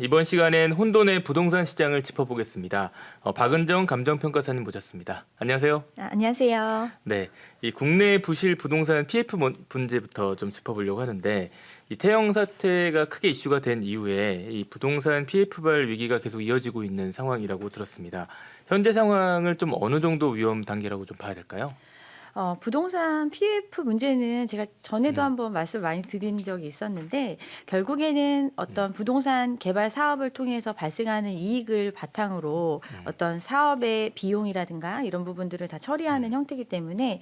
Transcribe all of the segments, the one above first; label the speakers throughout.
Speaker 1: 이번 시간엔 혼돈의 부동산 시장을 짚어보겠습니다. 박은정 감정평가사님 모셨습니다. 안녕하세요.
Speaker 2: 안녕하세요.
Speaker 1: 네, 이 국내 부실 부동산 PF 문제부터 좀 짚어보려고 하는데, 이 태영 사태가 크게 이슈가 된 이후에 이 부동산 PF발 위기가 계속 이어지고 있는 상황이라고 들었습니다. 현재 상황을 좀 어느 정도 위험 단계라고 좀 봐야 될까요?
Speaker 2: 부동산 PF 문제는 제가 전에도 한번 말씀 많이 드린 적이 있었는데, 결국에는 어떤 부동산 개발 사업을 통해서 발생하는 이익을 바탕으로 어떤 사업의 비용이라든가 이런 부분들을 다 처리하는 형태이기 때문에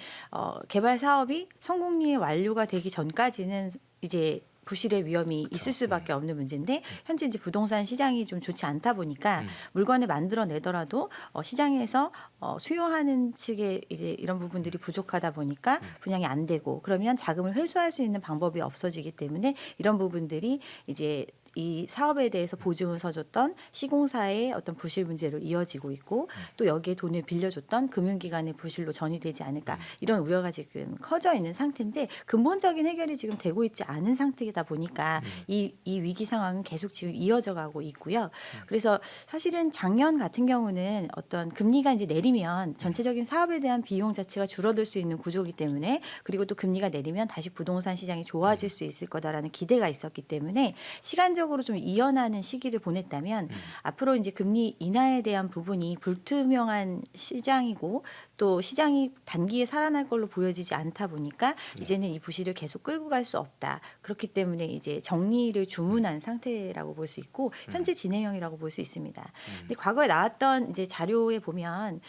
Speaker 2: 개발 사업이 성공리에 완료가 되기 전까지는 이제 부실의 위험이 있을 수밖에 없는 문제인데, 현재 이제 부동산 시장이 좀 좋지 않다 보니까 물건을 만들어내더라도 시장에서 수요하는 측의 이제 이런 부분들이 부족하다 보니까 분양이 안 되고, 그러면 자금을 회수할 수 있는 방법이 없어지기 때문에 이런 부분들이 이제 이 사업에 대해서 보증을 서줬던 시공사의 어떤 부실 문제로 이어지고 있고, 또 여기에 돈을 빌려줬던 금융기관의 부실로 전이되지 않을까, 이런 우려가 지금 커져 있는 상태인데, 근본적인 해결이 지금 되고 있지 않은 상태이다 보니까 이 위기 상황은 계속 지금 이어져 가고 있고요. 그래서 사실은 작년 같은 경우는 어떤 금리가 이제 내리면 전체적인 사업에 대한 비용 자체가 줄어들 수 있는 구조이기 때문에, 그리고 또 금리가 내리면 다시 부동산 시장이 좋아질 수 있을 거다라는 기대가 있었기 때문에 시간적으로 좀 이어나는 시기를 보냈다면, 앞으로 이제 금리 인하에 대한 부분이 불투명한 시장이고, 또 시장이 단기에 살아날 걸로 보여지지 않다 보니까 이제는 이 부실을 계속 끌고 갈 수 없다. 그렇기 때문에 이제 정리를 주문한 상태라고 볼 수 있고, 현재 진행형이라고 볼 수 있습니다. 근데 과거에 나왔던 이제 자료에 보면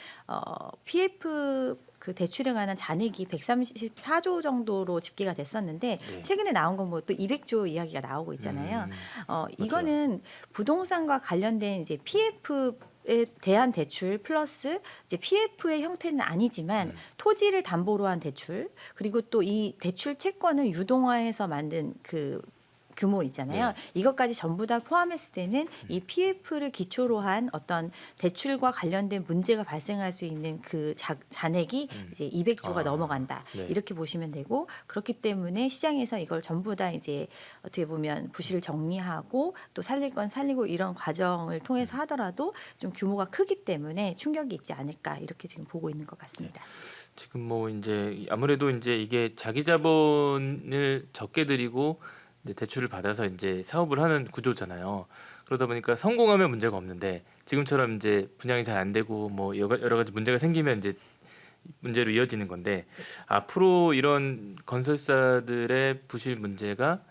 Speaker 2: PF 그 대출에 관한 잔액이 134조 정도로 집계가 됐었는데, 최근에 나온 건 뭐 또 200조 이야기가 나오고 있잖아요. 이거는 부동산과 관련된 이제 PF에 대한 대출 플러스 이제 PF의 형태는 아니지만 토지를 담보로 한 대출, 그리고 또 이 대출 채권을 유동화해서 만든 그 규모 있잖아요. 이것까지 전부 다 포함했을 때는 이 PF를 기초로 한 어떤 대출과 관련된 문제가 발생할 수 있는 그 잔액이 이제 200조가 넘어간다. 이렇게 보시면 되고, 그렇기 때문에 시장에서 이걸 전부 다 이제 어떻게 보면 부실을 정리하고 또 살릴 건 살리고 이런 과정을 통해서 하더라도 좀 규모가 크기 때문에 충격이 있지 않을까, 이렇게 지금 보고 있는 것 같습니다.
Speaker 1: 지금 뭐 이제 아무래도 이제 이게 자기 자본을 적게 들이고 이제 대출을 받아서 이제 사업을 하는 구조잖아요. 그러다 보니까 성공하면 문제가 없는데, 지금처럼 이제 분양이 잘 안 되고 뭐 여러 가지 문제가 생기면 이제 문제로 이어지는 건데, 앞으로 이런 건설사들의 부실 문제가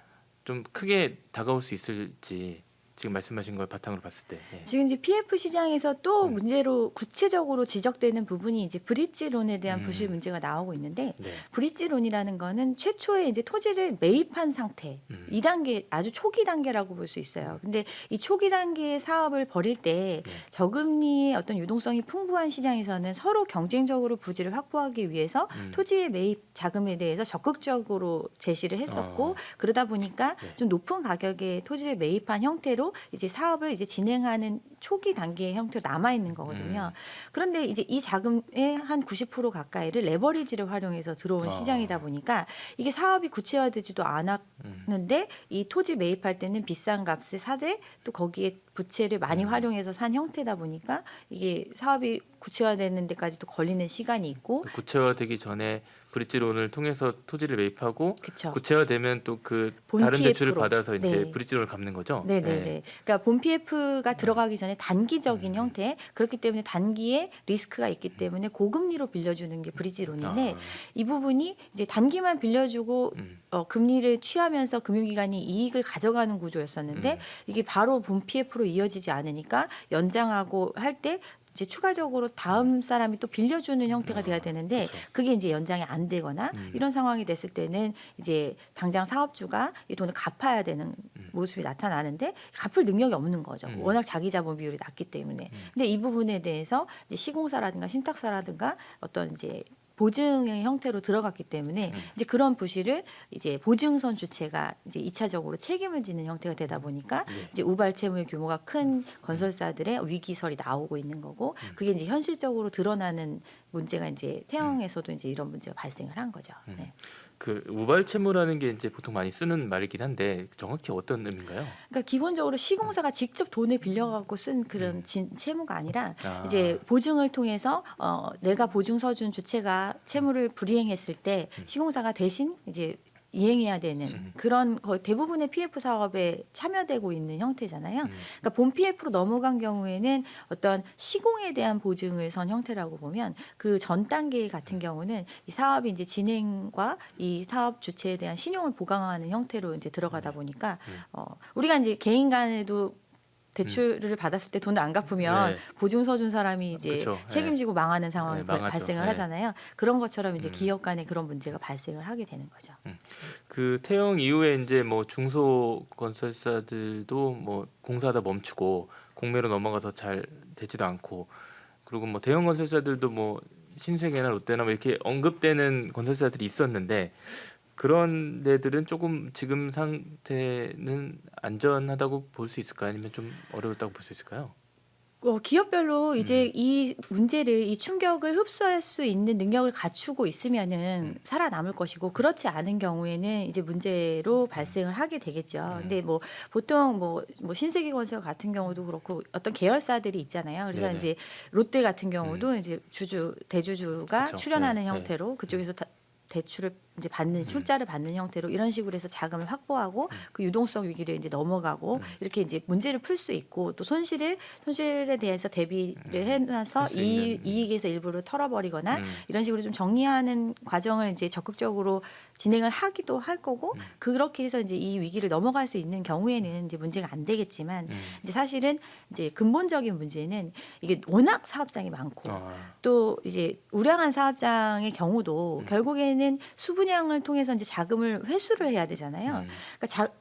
Speaker 1: 좀 크게 다가올 수 있을지, 지금 말씀하신 걸 바탕으로 봤을 때.
Speaker 2: 지금 이제 PF 시장에서 또 문제로 구체적으로 지적되는 부분이 이제 브릿지론에 대한 부실 문제가 나오고 있는데, 브릿지론이라는 거는 최초에 이제 토지를 매입한 상태, 2단계 아주 초기 단계라고 볼 수 있어요. 근데 이 초기 단계의 사업을 벌일 때 저금리의 어떤 유동성이 풍부한 시장에서는 서로 경쟁적으로 부지를 확보하기 위해서 토지의 매입 자금에 대해서 적극적으로 제시를 했었고, 그러다 보니까 좀 높은 가격의 토지를 매입한 형태로 이제 사업을 이제 진행하는 초기 단계의 형태로 남아 있는 거거든요. 그런데 이제 이 자금의 한 90% 가까이를 레버리지를 활용해서 들어온 시장이다 보니까 이게 사업이 구체화되지도 않았는데, 이 토지 매입할 때는 비싼 값에 사되 또 거기에 부채를 많이 활용해서 산 형태다 보니까 이게 사업이 구체화되는 데까지도 걸리는 시간이 있고,
Speaker 1: 구체화되기 전에 브릿지론을 통해서 토지를 매입하고,
Speaker 2: 그쵸.
Speaker 1: 구체화되면 또 그
Speaker 2: 본
Speaker 1: 다른 대출을
Speaker 2: PF로.
Speaker 1: 받아서 이제
Speaker 2: 네.
Speaker 1: 브릿지론을 갚는 거죠.
Speaker 2: 네네네. 그러니까 본 PF가 들어가기 전에 단기적인 형태, 그렇기 때문에 단기에 리스크가 있기 때문에 고금리로 빌려주는 게 브릿지론인데, 이 부분이 이제 단기만 빌려주고 금리를 취하면서 금융기관이 이익을 가져가는 구조였었는데, 이게 바로 본 PF로 이어지지 않으니까 연장하고 할 때 이제 추가적으로 다음 사람이 또 빌려주는 형태가 돼야 되는데, 그게 이제 연장이 안 되거나 이런 상황이 됐을 때는 이제 당장 사업주가 이 돈을 갚아야 되는 모습이 나타나는데, 갚을 능력이 없는 거죠. 워낙 자기 자본 비율이 낮기 때문에. 근데 이 부분에 대해서 이제 시공사라든가 신탁사라든가 어떤 이제 보증의 형태로 들어갔기 때문에 이제 그런 부실을 이제 보증선 주체가 이제 2차적으로 책임을 지는 형태가 되다 보니까 이제 우발 채무의 규모가 큰 건설사들의 위기설이 나오고 있는 거고, 그게 이제 현실적으로 드러나는 문제가 이제 태영에서도 이제 이런 문제가 발생을 한 거죠. 네.
Speaker 1: 그 우발채무라는 게 이제 보통 많이 쓰는 말이긴 한데 정확히 어떤 의미인가요?
Speaker 2: 그러니까 기본적으로 시공사가 직접 돈을 빌려갖고 쓴 그런 채무가 아니라
Speaker 1: 아,
Speaker 2: 이제 보증을 통해서 내가 보증서 준 주체가 채무를 불이행했을 때 시공사가 대신 이제 이행해야 되는 그런 거의 대부분의 PF 사업에 참여되고 있는 형태잖아요. 그러니까 본 PF로 넘어간 경우에는 어떤 시공에 대한 보증을 선 형태라고 보면 그 전 단계 같은 경우는 이 사업이 이제 진행과 이 사업 주체에 대한 신용을 보강하는 형태로 이제 들어가다 보니까 우리가 이제 개인 간에도 대출을 받았을 때 돈을 안 갚으면
Speaker 1: 네.
Speaker 2: 보증서 준 사람이 이제
Speaker 1: 그쵸.
Speaker 2: 책임지고 망하는 상황이
Speaker 1: 네, 망하죠.
Speaker 2: 발생을
Speaker 1: 네.
Speaker 2: 하잖아요. 그런 것처럼 이제 기업 간에 그런 문제가 발생을 하게 되는 거죠.
Speaker 1: 그 태영 이후에 이제 뭐 중소 건설사들도 뭐 공사하다 멈추고 공매로 넘어가서 잘 되지도 않고 그리고 뭐 대형 건설사들도 뭐 신세계나 롯데나 뭐 이렇게 언급되는 건설사들이 있었는데 그런 데들은 조금 지금 상태는 안전하다고 볼 수 있을까요? 아니면 좀 어려웠다고 볼 수 있을까요?
Speaker 2: 기업별로 이제 이 문제를 이 충격을 흡수할 수 있는 능력을 갖추고 있으면은 살아남을 것이고 그렇지 않은 경우에는 이제 문제로 발생을 하게 되겠죠. 근데 뭐 보통 뭐 신세계건설 같은 경우도 그렇고 어떤 계열사들이 있잖아요. 그래서
Speaker 1: 네네.
Speaker 2: 이제 롯데 같은 경우도 이제 대주주가
Speaker 1: 그쵸.
Speaker 2: 출연하는
Speaker 1: 네, 네.
Speaker 2: 형태로 그쪽에서 대출을 이제 받는 출자를 받는 형태로 이런 식으로 해서 자금을 확보하고 그 유동성 위기를 이제 넘어가고 이렇게 이제 문제를 풀 수 있고 또 손실에 대해서 대비를 해놔서
Speaker 1: 할수 있는,
Speaker 2: 이익에서 일부를 털어버리거나 이런 식으로 좀 정리하는 과정을 이제 적극적으로 진행을 하기도 할 거고 그렇게 해서 이제 이 위기를 넘어갈 수 있는 경우에는 이제 문제가 안 되겠지만 이제 사실은 이제 근본적인 문제는 이게 워낙 사업장이 많고 또 이제 우량한 사업장의 경우도 결국에는 수분양을 통해서 이제 자금을 회수를 해야 되잖아요. 그러니까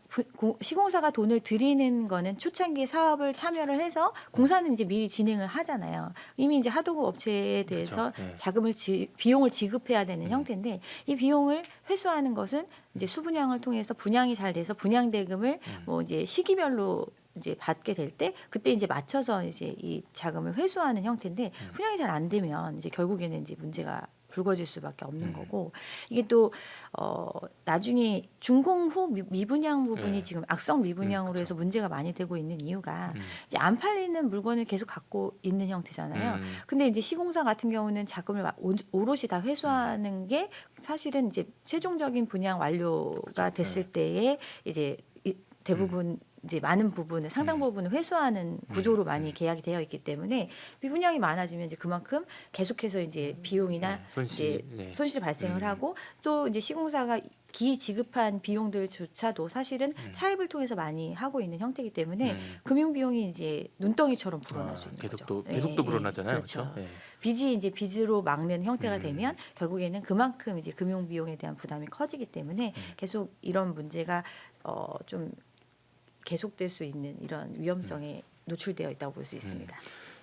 Speaker 2: 시공사가 돈을 들이는 거는 초창기에 사업을 참여를 해서 공사는 이제 미리 진행을 하잖아요. 이미 이제 하도급 업체에 대해서
Speaker 1: 그렇죠. 네.
Speaker 2: 자금을 비용을 지급해야 되는 형태인데 이 비용을 회수하는 것은 이제 수분양을 통해서 분양이 잘 돼서 분양 대금을 뭐 이제 시기별로 이제 받게 될 때 그때 이제 맞춰서 이제 이 자금을 회수하는 형태인데 분양이 잘 안 되면 이제 결국에는 이제 문제가 불거질 수밖에 없는 거고 이게 또 나중에 준공 후 미분양 부분이
Speaker 1: 네.
Speaker 2: 지금 악성 미분양으로
Speaker 1: 그쵸.
Speaker 2: 해서 문제가 많이 되고 있는 이유가 이제 안 팔리는 물건을 계속 갖고 있는 형태잖아요. 근데 이제 시공사 같은 경우는 자금을 오롯이 다 회수하는 게 사실은 이제 최종적인 분양 완료가 됐을 때에 이제 대부분 이제 많은 부분을 상당 부분을 회수하는 구조로 많이 계약이 되어 있기 때문에 미분양이 많아지면 이제 그만큼 계속해서 이제 비용이나 이제 손실이 발생을 하고 또 이제 시공사가 기지급한 비용들조차도 사실은 차입을 통해서 많이 하고 있는 형태이기 때문에 금융 비용이 이제 눈덩이처럼 불어나주는 거죠.
Speaker 1: 계속 또 불어나잖아요.
Speaker 2: 그렇죠.
Speaker 1: 그렇죠? 네.
Speaker 2: 빚이 이제 빚으로 막는 형태가 되면 결국에는 그만큼 이제 금융 비용에 대한 부담이 커지기 때문에 계속 이런 문제가 좀 계속될 수 있는 이런 위험성에 노출되어 있다고 볼 수 있습니다.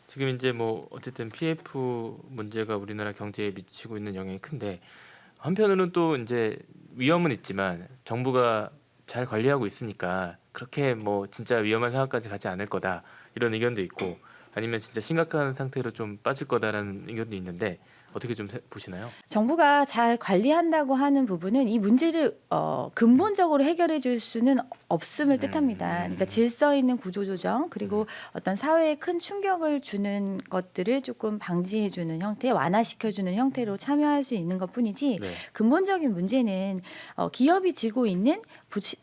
Speaker 1: 지금 이제 뭐 어쨌든 PF 문제가 우리나라 경제에 미치고 있는 영향이 큰데 한편으로는 또 이제 위험은 있지만 정부가 잘 관리하고 있으니까 그렇게 뭐 진짜 위험한 상황까지 가지 않을 거다 이런 의견도 있고 아니면 진짜 심각한 상태로 좀 빠질 거다라는 의견도 있는데 어떻게 좀 보시나요?
Speaker 2: 정부가 잘 관리한다고 하는 부분은 이 문제를 근본적으로 해결해 줄 수는 없음을 뜻합니다. 그러니까 질서 있는 구조 조정 그리고 어떤 사회에 큰 충격을 주는 것들을 조금 방지해 주는 형태, 완화시켜 주는 형태로 참여할 수 있는 것뿐이지
Speaker 1: 네.
Speaker 2: 근본적인 문제는 기업이 지고 있는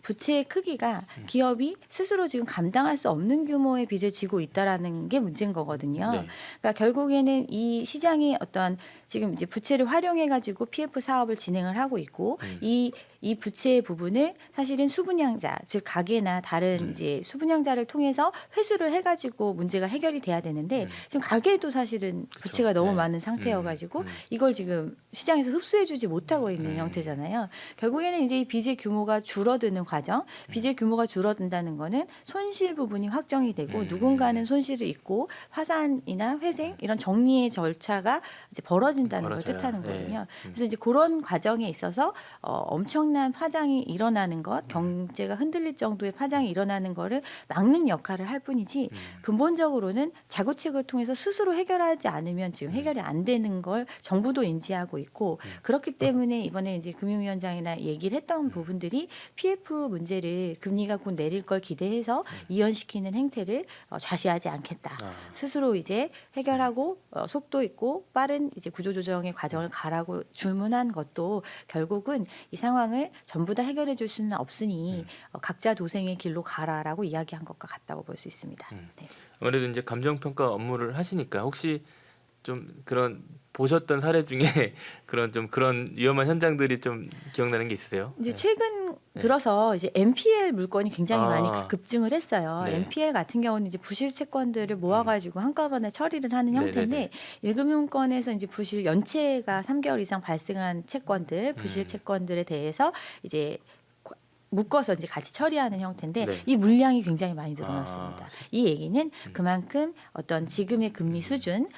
Speaker 2: 부채의 크기가 기업이 스스로 지금 감당할 수 없는 규모의 빚을 지고 있다라는 게 문제인 거거든요.
Speaker 1: 네.
Speaker 2: 그러니까 결국에는 이 시장이 어떤 지금 이제 부채를 활용해 가지고 PF 사업을 진행을 하고 있고 이 부채의 부분을 사실은 수분양자 즉 가계나 다른 이제 수분양자를 통해서 회수를 해가지고 문제가 해결이 돼야 되는데 지금 가계도 사실은 부채가 너무
Speaker 1: 네.
Speaker 2: 많은 상태여가지고 이걸 지금 시장에서 흡수해주지 못하고 있는 형태잖아요. 결국에는 이제 이 빚의 규모가 줄어드는 과정, 빚의 규모가 줄어든다는 거는 손실 부분이 확정이 되고 누군가는 손실을 입고 파산이나 회생 이런 정리의 절차가 이제 벌어진다는 걸
Speaker 1: 벌어져요.
Speaker 2: 뜻하는
Speaker 1: 네.
Speaker 2: 거거든요. 그래서 이제 그런 과정에 있어서 엄청난 엄청난 파장이 일어나는 것, 경제가 흔들릴 정도의 파장이 일어나는 거를 막는 역할을 할 뿐이지 근본적으로는 자구책을 통해서 스스로 해결하지 않으면 지금 해결이 안 되는 걸 정부도 인지하고 있고 그렇기 때문에 이번에 이제 금융위원장이나 얘기를 했던 부분들이 PF 문제를 금리가 곧 내릴 걸 기대해서 이연시키는 행태를 좌시하지 않겠다. 스스로 이제 해결하고 속도 있고 빠른 이제 구조조정의 과정을 가라고 주문한 것도 결국은 이 상황을 전부 다 해결해 줄 수는 없으니 각자 도생의 길로 가라라고 이야기한 것과 같다고 볼 수 있습니다. 네.
Speaker 1: 아무래도 이제 감정평가 업무를 하시니까 혹시 좀 그런 보셨던 사례 중에 그런 위험한 현장들이 좀 기억나는 게 있으세요?
Speaker 2: 이제
Speaker 1: 네.
Speaker 2: 최근
Speaker 1: 네.
Speaker 2: 들어서 이제 NPL 물건이 굉장히 많이
Speaker 1: 아.
Speaker 2: 급증을 했어요.
Speaker 1: 네.
Speaker 2: NPL 같은 경우는 이제 부실 채권들을 모아가지고 한꺼번에 처리를 하는 형태인데
Speaker 1: 네네네.
Speaker 2: 1금융권에서 이제 부실 연체가 3개월 이상 발생한 채권들, 부실 채권들에 대해서 이제 묶어서 이제 같이 처리하는 형태인데
Speaker 1: 네.
Speaker 2: 이 물량이 굉장히 많이 늘어났습니다.
Speaker 1: 아.
Speaker 2: 이 얘기는 그만큼 어떤 지금의 금리 수준,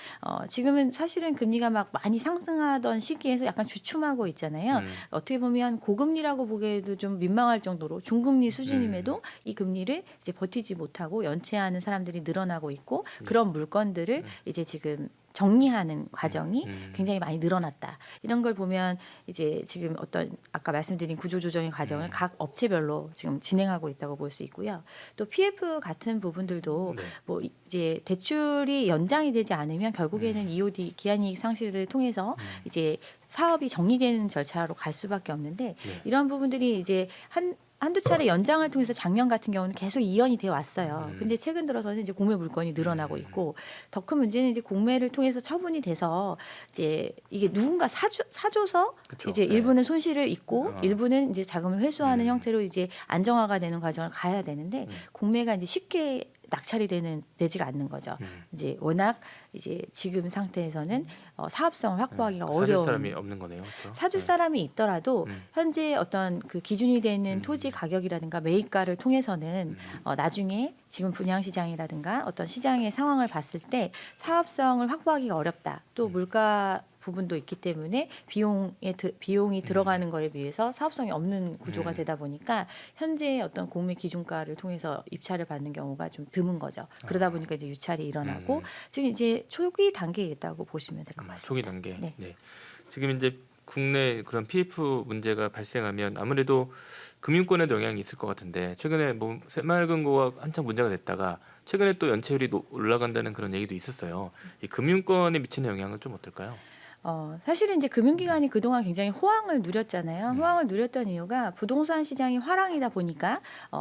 Speaker 2: 지금은 사실은 금리가 막 많이 상승하던 시기에서 약간 주춤하고 있잖아요. 어떻게 보면 고금리라고 보기에도 좀 민망할 정도로 중금리 수준임에도 이 금리를 이제 버티지 못하고 연체하는 사람들이 늘어나고 있고 그런 물건들을 이제 지금 정리하는 과정이 굉장히 많이 늘어났다. 이런 걸 보면 이제 지금 어떤 아까 말씀드린 구조조정의 과정을 각 업체별로 지금 진행하고 있다고 볼 수 있고요. 또 PF 같은 부분들도
Speaker 1: 네.
Speaker 2: 뭐 이제 대출이 연장이 되지 않으면 결국에는 EOD 기한이익 상실을 통해서 이제 사업이 정리되는 절차로 갈 수밖에 없는데
Speaker 1: 네.
Speaker 2: 이런 부분들이 이제 한두 차례 연장을 통해서 작년 같은 경우는 계속 이연이 돼 왔어요. 근데 최근 들어서는 이제 공매 물건이 늘어나고 있고 더 큰 문제는 이제 공매를 통해서 처분이 돼서 이제 이게 누군가 사줘서
Speaker 1: 그쵸.
Speaker 2: 이제
Speaker 1: 네.
Speaker 2: 일부는 손실을 입고
Speaker 1: 아.
Speaker 2: 일부는 이제 자금을 회수하는 형태로 이제 안정화가 되는 과정을 가야 되는데 공매가 이제 쉽게 낙찰이 되지가 않는 거죠. 이제 워낙 이제 지금 상태에서는 사업성을 확보하기가
Speaker 1: 사줄
Speaker 2: 어려운
Speaker 1: 사람이 없는 거네요. 그렇죠?
Speaker 2: 사줄
Speaker 1: 네.
Speaker 2: 사람이 있더라도 현재 어떤 그 기준이 되는 토지
Speaker 1: 음.
Speaker 2: 가격이라든가 매입가를 통해서는 나중에 지금 분양시장이라든가 어떤 시장의 상황을 봤을 때 사업성을 확보하기가 어렵다. 또 물가 부분도 있기 때문에 비용이 들어가는 거에 비해서 사업성이 없는 구조가 되다 보니까 현재 어떤 공매 기준가를 통해서 입찰을 받는 경우가 좀 드문 거죠. 그러다 보니까 이제 유찰이 일어나고 지금 이제 초기 단계에 있다고 보시면 될 것 같습니다.
Speaker 1: 초기 단계.
Speaker 2: 네.
Speaker 1: 네. 지금 이제 국내 그런 PF 문제가 발생하면 아무래도 금융권에도 영향이 있을 것 같은데 최근에 뭐 새마을금고가 한창 문제가 됐다가 최근에 또 연체율이 올라간다는 그런 얘기도 있었어요. 이 금융권에 미치는 영향은 좀 어떨까요?
Speaker 2: 사실은 이제 금융기관이 그동안 굉장히 호황을 누렸잖아요. 호황을 누렸던 이유가 부동산 시장이 화랑이다 보니까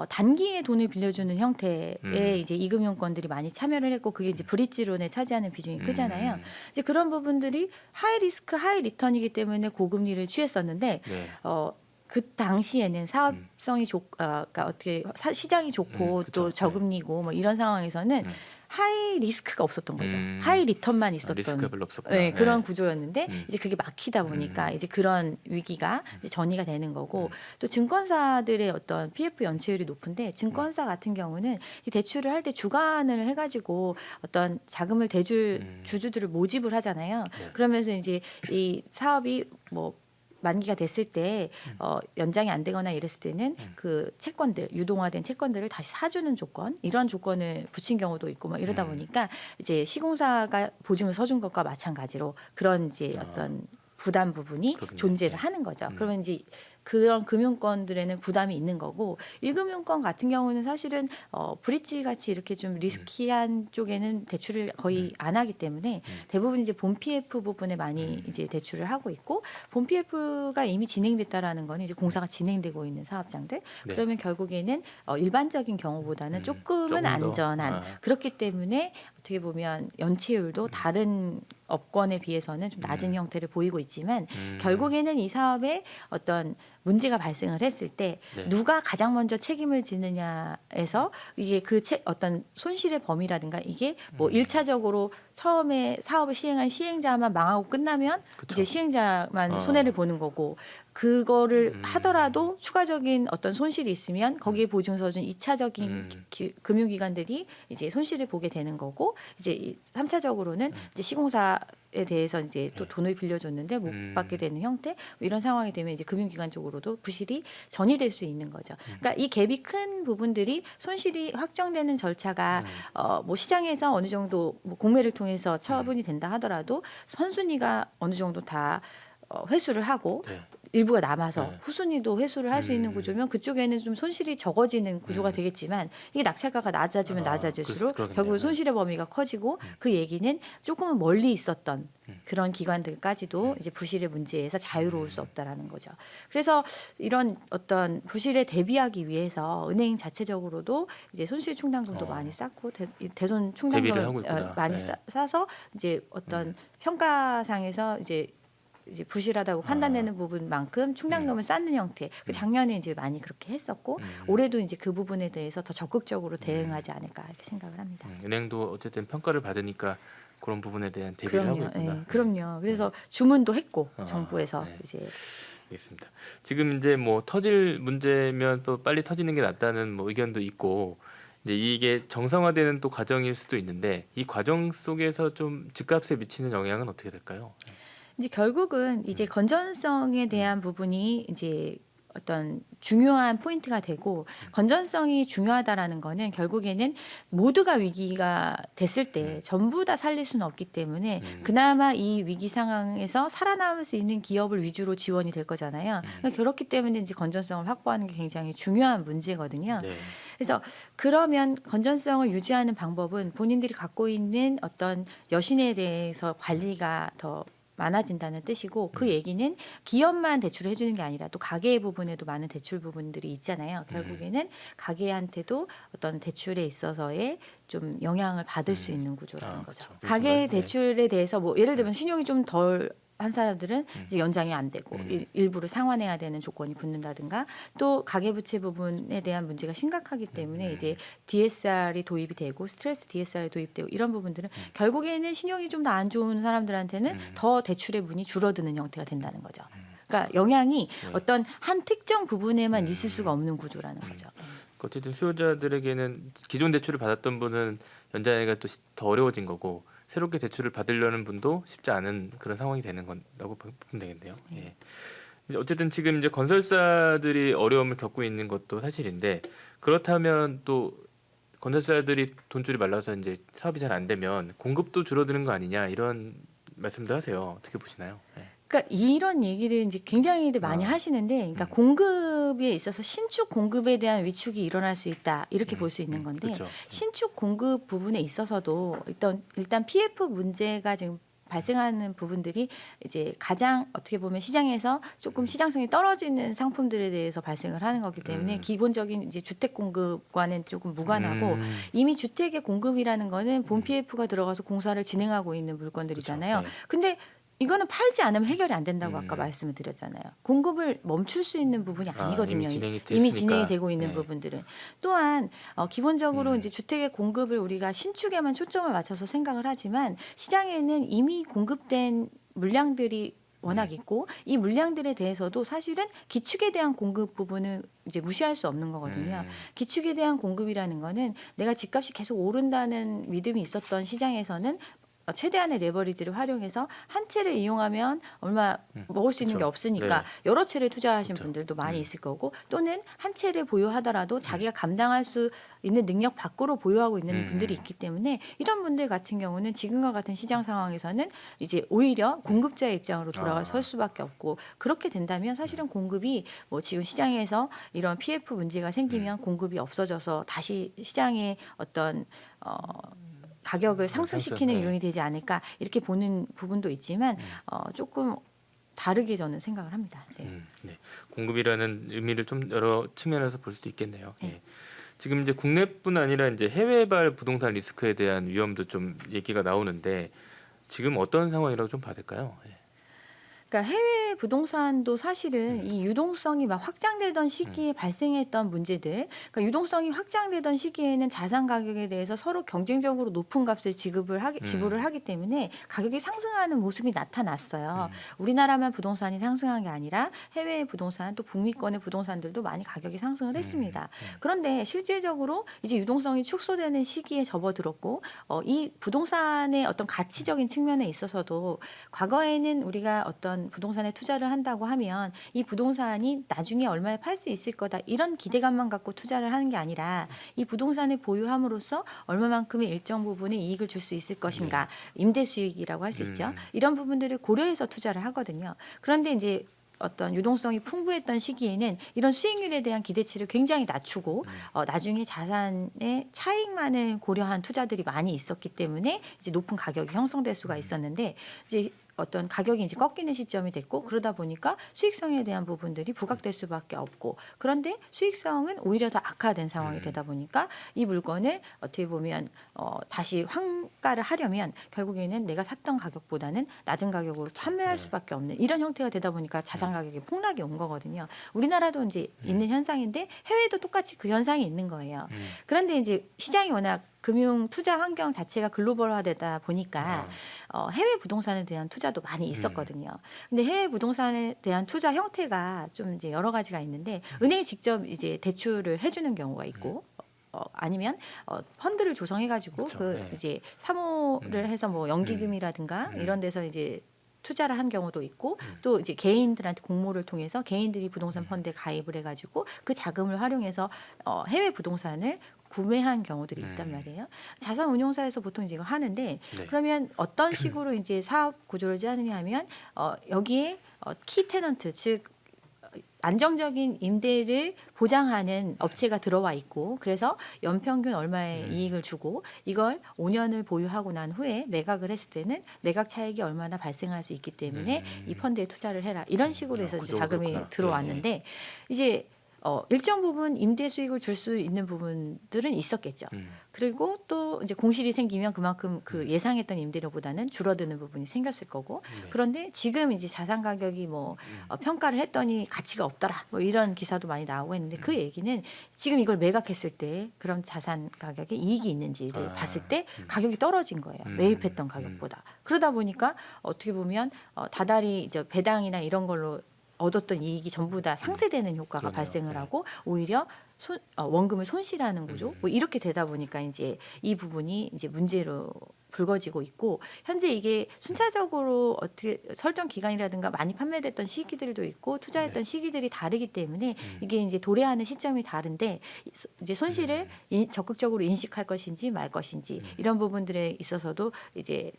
Speaker 2: 단기에 돈을 빌려주는 형태의 이제 이금융권들이 많이 참여를 했고 그게 이제 브릿지론에 차지하는 비중이 크잖아요. 이제 그런 부분들이 하이 리스크 하이 리턴이기 때문에 고금리를 취했었는데
Speaker 1: 네.
Speaker 2: 그 당시에는 사업성이 그러니까 어떻게 시장이 좋고
Speaker 1: 그쵸.
Speaker 2: 또
Speaker 1: 네.
Speaker 2: 저금리고 뭐 이런 상황에서는 하이 리스크가 없었던 거죠. 하이 리턴만 있었던
Speaker 1: 리스크가 별로 없었구나.
Speaker 2: 네, 그런
Speaker 1: 네.
Speaker 2: 구조였는데 이제 그게 막히다 보니까 이제 그런 위기가 이제 전이가 되는 거고 또 증권사들의 어떤 PF 연체율이 높은데 증권사 같은 경우는 이 대출을 할 때 주관을 해가지고 어떤 자금을 대줄 주주들을 모집을 하잖아요.
Speaker 1: 네.
Speaker 2: 그러면서 이제 이 사업이 뭐 만기가 됐을 때 연장이 안 되거나 이랬을 때는 그 채권들 유동화된 채권들을 다시 사주는 조건 이런 조건을 붙인 경우도 있고 뭐 이러다 보니까 이제 시공사가 보증을 서준 것과 마찬가지로 그런 이제 어떤 부담 부분이
Speaker 1: 그렇군요.
Speaker 2: 존재를
Speaker 1: 네.
Speaker 2: 하는 거죠. 그러면 이제 그런 금융권들에는 부담이 있는 거고 1금융권 같은 경우는 사실은 브릿지 같이 이렇게 좀 리스키한 쪽에는 대출을 거의 안 하기 때문에 대부분 이제 본 PF 부분에 많이 이제 대출을 하고 있고 본 PF가 이미 진행됐다라는 건 이제 공사가 진행되고 있는 사업장들
Speaker 1: 네.
Speaker 2: 그러면 결국에는 일반적인 경우보다는 조금은
Speaker 1: 조금 더,
Speaker 2: 안전한 그렇기 때문에 어떻게 보면 연체율도 다른 업권에 비해서는 좀 낮은 형태를 보이고 있지만 결국에는 이 사업에 어떤 문제가 발생을 했을 때
Speaker 1: 네.
Speaker 2: 누가 가장 먼저 책임을 지느냐에서 이게 어떤 손실의 범위라든가 이게 뭐 1차적으로 처음에 사업을 시행한 시행자만 망하고 끝나면
Speaker 1: 그쵸.
Speaker 2: 이제 시행자만 손해를 보는 거고 그거를 하더라도 추가적인 어떤 손실이 있으면 거기에 보증서 준 2차적인 금융기관들이 이제 손실을 보게 되는 거고 이제 3차적으로는 이제 시공사에 대해서 이제 또 돈을 빌려줬는데 못 받게 되는 형태 뭐 이런 상황이 되면 이제 금융기관 쪽으로도 부실이 전이될 수 있는 거죠. 그러니까 이 갭이 큰 부분들이 손실이 확정되는 절차가 뭐 시장에서 어느 정도 뭐 공매를 통해서 처분이 된다 하더라도 선순위가 어느 정도 다 회수를 하고
Speaker 1: 네.
Speaker 2: 일부가 남아서
Speaker 1: 네.
Speaker 2: 후순위도 회수를 할 수 있는 구조면 그쪽에는 좀 손실이 적어지는 구조가 되겠지만 이게 낙찰가가 낮아지면 낮아질수록
Speaker 1: 그러겠네요.
Speaker 2: 결국
Speaker 1: 네.
Speaker 2: 손실의 범위가 커지고 그 얘기는 조금은 멀리 있었던 그런 기관들까지도 이제 부실의 문제에서 자유로울 수 없다라는 거죠. 그래서 이런 어떤 부실에 대비하기 위해서 은행 자체적으로도 이제 손실 충당금도 많이 쌓고 대손
Speaker 1: 대비를 하고
Speaker 2: 충당금을
Speaker 1: 있구나.
Speaker 2: 많이
Speaker 1: 네.
Speaker 2: 싸서 이제 어떤 평가상에서 이제 부실하다고 판단되는 부분만큼 충당금을 쌓는 형태. 작년에 이제 많이 그렇게 했었고 올해도 이제 그 부분에 대해서 더 적극적으로 대응하지 않을까 이렇게 생각을 합니다.
Speaker 1: 은행도 어쨌든 평가를 받으니까 그런 부분에 대한 대비를 하고 있구나.
Speaker 2: 예, 그럼요. 그래서 주문도 했고
Speaker 1: 아,
Speaker 2: 정부에서
Speaker 1: 네.
Speaker 2: 이제
Speaker 1: 알겠습니다. 지금 이제 뭐 터질 문제면 또 빨리 터지는 게 낫다는 뭐 의견도 있고 이제 이게 정상화되는 또 과정일 수도 있는데 이 과정 속에서 좀 집값에 미치는 영향은 어떻게 될까요?
Speaker 2: 이제 결국은 이제 건전성에 대한 부분이 이제 어떤 중요한 포인트가 되고 건전성이 중요하다라는 거는 결국에는 모두가 위기가 됐을 때 전부 다 살릴 수는 없기 때문에 그나마 이 위기 상황에서 살아남을 수 있는 기업을 위주로 지원이 될 거잖아요. 그러니까 그렇기 때문에 이제 건전성을 확보하는 게 굉장히 중요한 문제거든요.
Speaker 1: 네.
Speaker 2: 그래서 그러면 건전성을 유지하는 방법은 본인들이 갖고 있는 어떤 여신에 대해서 관리가 더 많아진다는 뜻이고 그 얘기는 기업만 대출을 해주는 게 아니라 또 가계 부분에도 많은 대출 부분들이 있잖아요. 결국에는 가계한테도 어떤 대출에 있어서의 좀 영향을 받을 수 있는 구조라는 거죠.
Speaker 1: 그렇죠.
Speaker 2: 가계
Speaker 1: 네.
Speaker 2: 대출에 대해서 뭐 예를 들면 신용이 좀 덜 한 사람들은 이제 연장이 안 되고 일부를 상환해야 되는 조건이 붙는다든가 또 가계부채 부분에 대한 문제가 심각하기 때문에 이제 DSR이 도입이 되고 스트레스 DSR이 도입되고 이런 부분들은 결국에는 신용이 좀 더 안 좋은 사람들한테는 더 대출의 문이 줄어드는 형태가 된다는 거죠. 그러니까 영향이 어떤 한 특정 부분에만 있을 수가 없는 구조라는 거죠.
Speaker 1: 어쨌든 수요자들에게는 기존 대출을 받았던 분은 연장하기가 또 더 어려워진 거고 새롭게 대출을 받으려는 분도 쉽지 않은 그런 상황이 되는 거라고 보면 되겠네요. 예. 이제 어쨌든 지금 이제 건설사들이 어려움을 겪고 있는 것도 사실인데 그렇다면 또 건설사들이 돈줄이 말라서 이제 사업이 잘 안 되면 공급도 줄어드는 거 아니냐 이런 말씀도 하세요. 어떻게 보시나요? 예.
Speaker 2: 그러니까 이런 얘기를 이제 굉장히들 많이 하시는데, 그러니까 공급에 있어서 신축 공급에 대한 위축이 일어날 수 있다 이렇게 볼 수 있는 건데
Speaker 1: 그렇죠.
Speaker 2: 신축 공급 부분에 있어서도 일단 PF 문제가 지금 발생하는 부분들이 이제 가장 어떻게 보면 시장에서 조금 시장성이 떨어지는 상품들에 대해서 발생을 하는 거기 때문에 기본적인 이제 주택 공급과는 조금 무관하고 이미 주택의 공급이라는 거는 본 PF가 들어가서 공사를 진행하고 있는 물건들이잖아요.
Speaker 1: 그렇죠. 네.
Speaker 2: 근데 이거는 팔지 않으면 해결이 안 된다고 아까 말씀을 드렸잖아요. 공급을 멈출 수 있는 부분이 아니거든요.
Speaker 1: 이미
Speaker 2: 이미
Speaker 1: 됐으니까.
Speaker 2: 진행이 되고 있는
Speaker 1: 네.
Speaker 2: 부분들은 또한 기본적으로 이제 주택의 공급을 우리가 신축에만 초점을 맞춰서 생각을 하지만 시장에는 이미 공급된 물량들이 워낙 있고 이 물량들에 대해서도 사실은 기축에 대한 공급 부분은 이제 무시할 수 없는 거거든요. 기축에 대한 공급이라는 거는 내가 집값이 계속 오른다는 믿음이 있었던 시장에서는 최대한의 레버리지를 활용해서 한 채를 이용하면 얼마 먹을 수 있는 게
Speaker 1: 그렇죠.
Speaker 2: 없으니까
Speaker 1: 네.
Speaker 2: 여러 채를 투자하신
Speaker 1: 그렇죠.
Speaker 2: 분들도 많이 있을 거고 또는 한 채를 보유하더라도 자기가 감당할 수 있는 능력 밖으로 보유하고 있는 분들이 있기 때문에 이런 분들 같은 경우는 지금과 같은 시장 상황에서는 이제 오히려 공급자의 입장으로 돌아설 수밖에 없고 그렇게 된다면 사실은 공급이 뭐 지금 시장에서 이런 PF 문제가 생기면 공급이 없어져서 다시 시장의 어떤 가격을 상승시키는
Speaker 1: 네.
Speaker 2: 요인이 되지 않을까 이렇게 보는 부분도 있지만 조금 다르게 저는 생각을 합니다. 네.
Speaker 1: 네. 공급이라는 의미를 좀 여러 측면에서 볼 수도 있겠네요.
Speaker 2: 네.
Speaker 1: 예. 지금 이제 국내뿐 아니라 이제 해외발 부동산 리스크에 대한 위험도 좀 얘기가 나오는데 지금 어떤 상황이라고 좀 봐야 될까요? 예.
Speaker 2: 그러니까 해외 부동산도 사실은 이 유동성이 막 확장되던 시기에 발생했던 문제들, 그러니까 유동성이 확장되던 시기에는 자산 가격에 대해서 서로 경쟁적으로 높은 값을 지불을 하기 때문에 가격이 상승하는 모습이 나타났어요. 우리나라만 부동산이 상승한 게 아니라 해외의 부동산 또 북미권의 부동산들도 많이 가격이 상승을 했습니다. 그런데 실질적으로 이제 유동성이 축소되는 시기에 접어들었고 이 부동산의 어떤 가치적인 측면에 있어서도 과거에는 우리가 어떤 부동산에 투자를 한다고 하면 이 부동산이 나중에 얼마에 팔 수 있을 거다 이런 기대감만 갖고 투자를 하는 게 아니라 이 부동산을 보유함으로써 얼마만큼의 일정 부분의 이익을 줄 수 있을 것인가, 임대 수익이라고 할 수 있죠. 이런 부분들을 고려해서 투자를 하거든요. 그런데 이제 어떤 유동성이 풍부했던 시기에는 이런 수익률에 대한 기대치를 굉장히 낮추고 나중에 자산의 차익만을 고려한 투자들이 많이 있었기 때문에 이제 높은 가격이 형성될 수가 있었는데 이제 어떤 가격이 이제 꺾이는 시점이 됐고 그러다 보니까 수익성에 대한 부분들이 부각될 수밖에 없고 그런데 수익성은 오히려 더 악화된 상황이 되다 보니까 이 물건을 어떻게 보면 다시 환가를 하려면 결국에는 내가 샀던 가격보다는 낮은 가격으로 판매할 수밖에 없는 이런 형태가 되다 보니까 자산 가격이 폭락이 온 거거든요. 우리나라도 이제 있는 현상인데 해외도 똑같이 그 현상이 있는 거예요. 그런데 이제 시장이 워낙 금융 투자 환경 자체가 글로벌화되다 보니까 해외 부동산에 대한 투자도 많이 있었거든요. 근데 해외 부동산에 대한 투자 형태가 좀 이제 여러 가지가 있는데 은행이 직접 이제 대출을 해주는 경우가 있고. 아니면 펀드를 조성해가지고 이제 사모를 해서 뭐 연기금이라든가 이런 데서 이제 투자를 한 경우도 있고 또 이제 개인들한테 공모를 통해서 개인들이 부동산 펀드에 가입을 해가지고 그 자금을 활용해서 해외 부동산을 구매한 경우들이 있단 말이에요. 자산운용사에서 보통 이제 이걸 하는데 그러면 어떤 식으로 이제 사업 구조를 짜느냐 하면 여기에 키 테넌트 즉 안정적인 임대를 보장하는 업체가 들어와 있고 그래서 연평균 얼마의 이익을 주고 이걸 5년을 보유하고 난 후에 매각을 했을 때는 매각 차익이 얼마나 발생할 수 있기 때문에 이 펀드에 투자를 해라 이런 식으로 해서 이제 자금이
Speaker 1: 그렇구나.
Speaker 2: 들어왔는데 이제 일정 부분 임대 수익을 줄 수 있는 부분들은 있었겠죠. 그리고 또 이제 공실이 생기면 그만큼 그 예상했던 임대료보다는 줄어드는 부분이 생겼을 거고. 그런데 지금 이제 자산 가격이 뭐 평가를 했더니 가치가 없더라. 뭐 이런 기사도 많이 나오고 있는데 그 얘기는 지금 이걸 매각했을 때 그런 자산 가격에 이익이 있는지를 봤을 때 가격이 떨어진 거예요. 매입했던 가격보다. 그러다 보니까 어떻게 보면 다달이 이제 배당이나 이런 걸로 얻었던 이익이 전부 다 상쇄되는 효과가
Speaker 1: 그러네요.
Speaker 2: 발생을 하고 오히려 원금을 손실하는 구조 뭐 이렇게 되다 보니까 이제 이 부분이 이제 문제로 불거지고 있고 현재 이게 순차적으로 어떻게 설정 기간이라든가 많이 판매됐던 시기들도 있고 투자했던 시기들이 다르기 때문에 이게 이제 도래하는 시점이 다른데 이제 손실을 적극적으로 인식할 것인지 말 것인지 이런 부분들에 있어서도 이제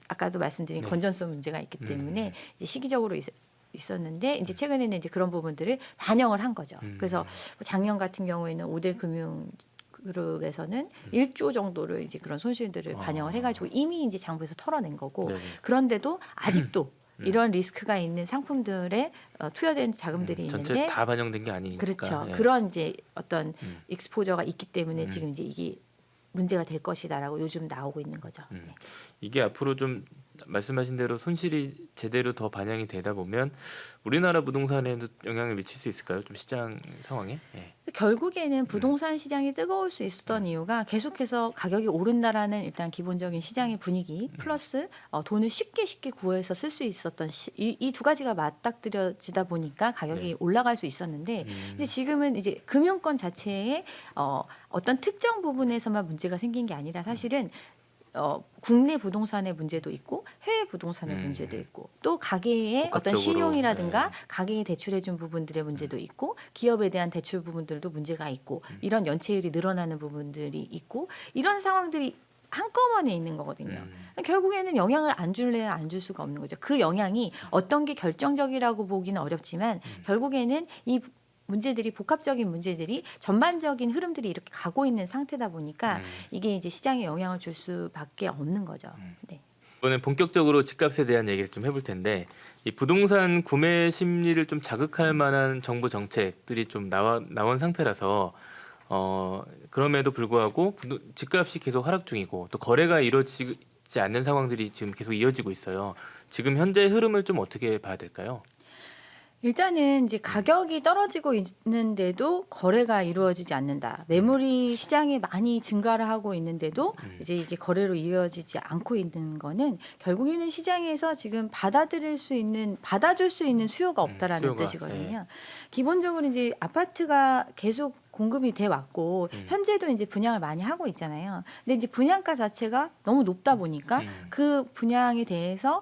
Speaker 2: 아까도 말씀드린 건전성 문제가 있기 때문에 이제 시기적으로 있었는데 이제 최근에는 이제 그런 부분들을 반영을 한 거죠. 그래서 작년 같은 경우에는 5대 금융 그룹에서는 1조 정도를 이제 그런 손실들을 반영을 해가지고 이미 이제 장부에서 털어낸 거고 그런데도 아직도 이런 리스크가 있는 상품들에 투여된 자금들이
Speaker 1: 전체
Speaker 2: 있는데
Speaker 1: 다 반영된 게 아니니까.
Speaker 2: 그렇죠.
Speaker 1: 예.
Speaker 2: 그런 이제 어떤 익스포저가 있기 때문에 지금 이제 이게 문제가 될 것이다라고 요즘 나오고 있는 거죠. 네.
Speaker 1: 이게 앞으로 좀 말씀하신 대로 손실이 제대로 더 반영이 되다 보면 우리나라 부동산에도 영향을 미칠 수 있을까요? 좀 시장 상황에? 예.
Speaker 2: 결국에는 부동산 시장이 뜨거울 수 있었던 이유가 계속해서 가격이 오른다라는 일단 기본적인 시장의 분위기 플러스 돈을 쉽게 구해서 쓸 수 있었던 이 두 가지가 맞닥뜨려지다 보니까 가격이 올라갈 수 있었는데 이제 지금은 이제 금융권 자체에 어떤 특정 부분에서만 문제가 생긴 게 아니라 사실은 국내 부동산의 문제도 있고 해외 부동산의 문제도 있고 또 가계의 어떤
Speaker 1: 복합적으로,
Speaker 2: 신용이라든가 가계에 대출해준 부분들의 문제도 있고 기업에 대한 대출 부분들도 문제가 있고 이런 연체율이 늘어나는 부분들이 있고 이런 상황들이 한꺼번에 있는 거거든요. 결국에는 영향을 안 줄래야 안 줄 수가 없는 거죠. 그 영향이 어떤 게 결정적이라고 보기는 어렵지만 결국에는 이 문제들이 복합적인 문제들이 전반적인 흐름들이 이렇게 가고 있는 상태다 보니까 이게 이제 시장에 영향을 줄 수밖에 없는 거죠. 네.
Speaker 1: 이번엔 본격적으로 집값에 대한 얘기를 좀 해볼 텐데 이 부동산 구매 심리를 좀 자극할 만한 정부 정책들이 좀 나온 상태라서 그럼에도 불구하고 집값이 계속 하락 중이고 또 거래가 이루어지지 받지 않는 상황들이 지금 계속 이어지고 있어요. 지금 현재 흐름을 좀 어떻게 봐야 될까요?
Speaker 2: 일단은 이제 가격이 떨어지고 있는데도 거래가 이루어지지 않는다. 매물이 시장에 많이 증가를 하고 있는데도 이제 이게 거래로 이어지지 않고 있는 거는 결국에는 시장에서 지금 받아줄 수 있는 수요가 없다라는
Speaker 1: 수요가,
Speaker 2: 뜻이거든요. 기본적으로 이제 아파트가 계속 공급이 돼 왔고 현재도 이제 분양을 많이 하고 있잖아요. 근데 이제 분양가 자체가 너무 높다 보니까 그 분양에 대해서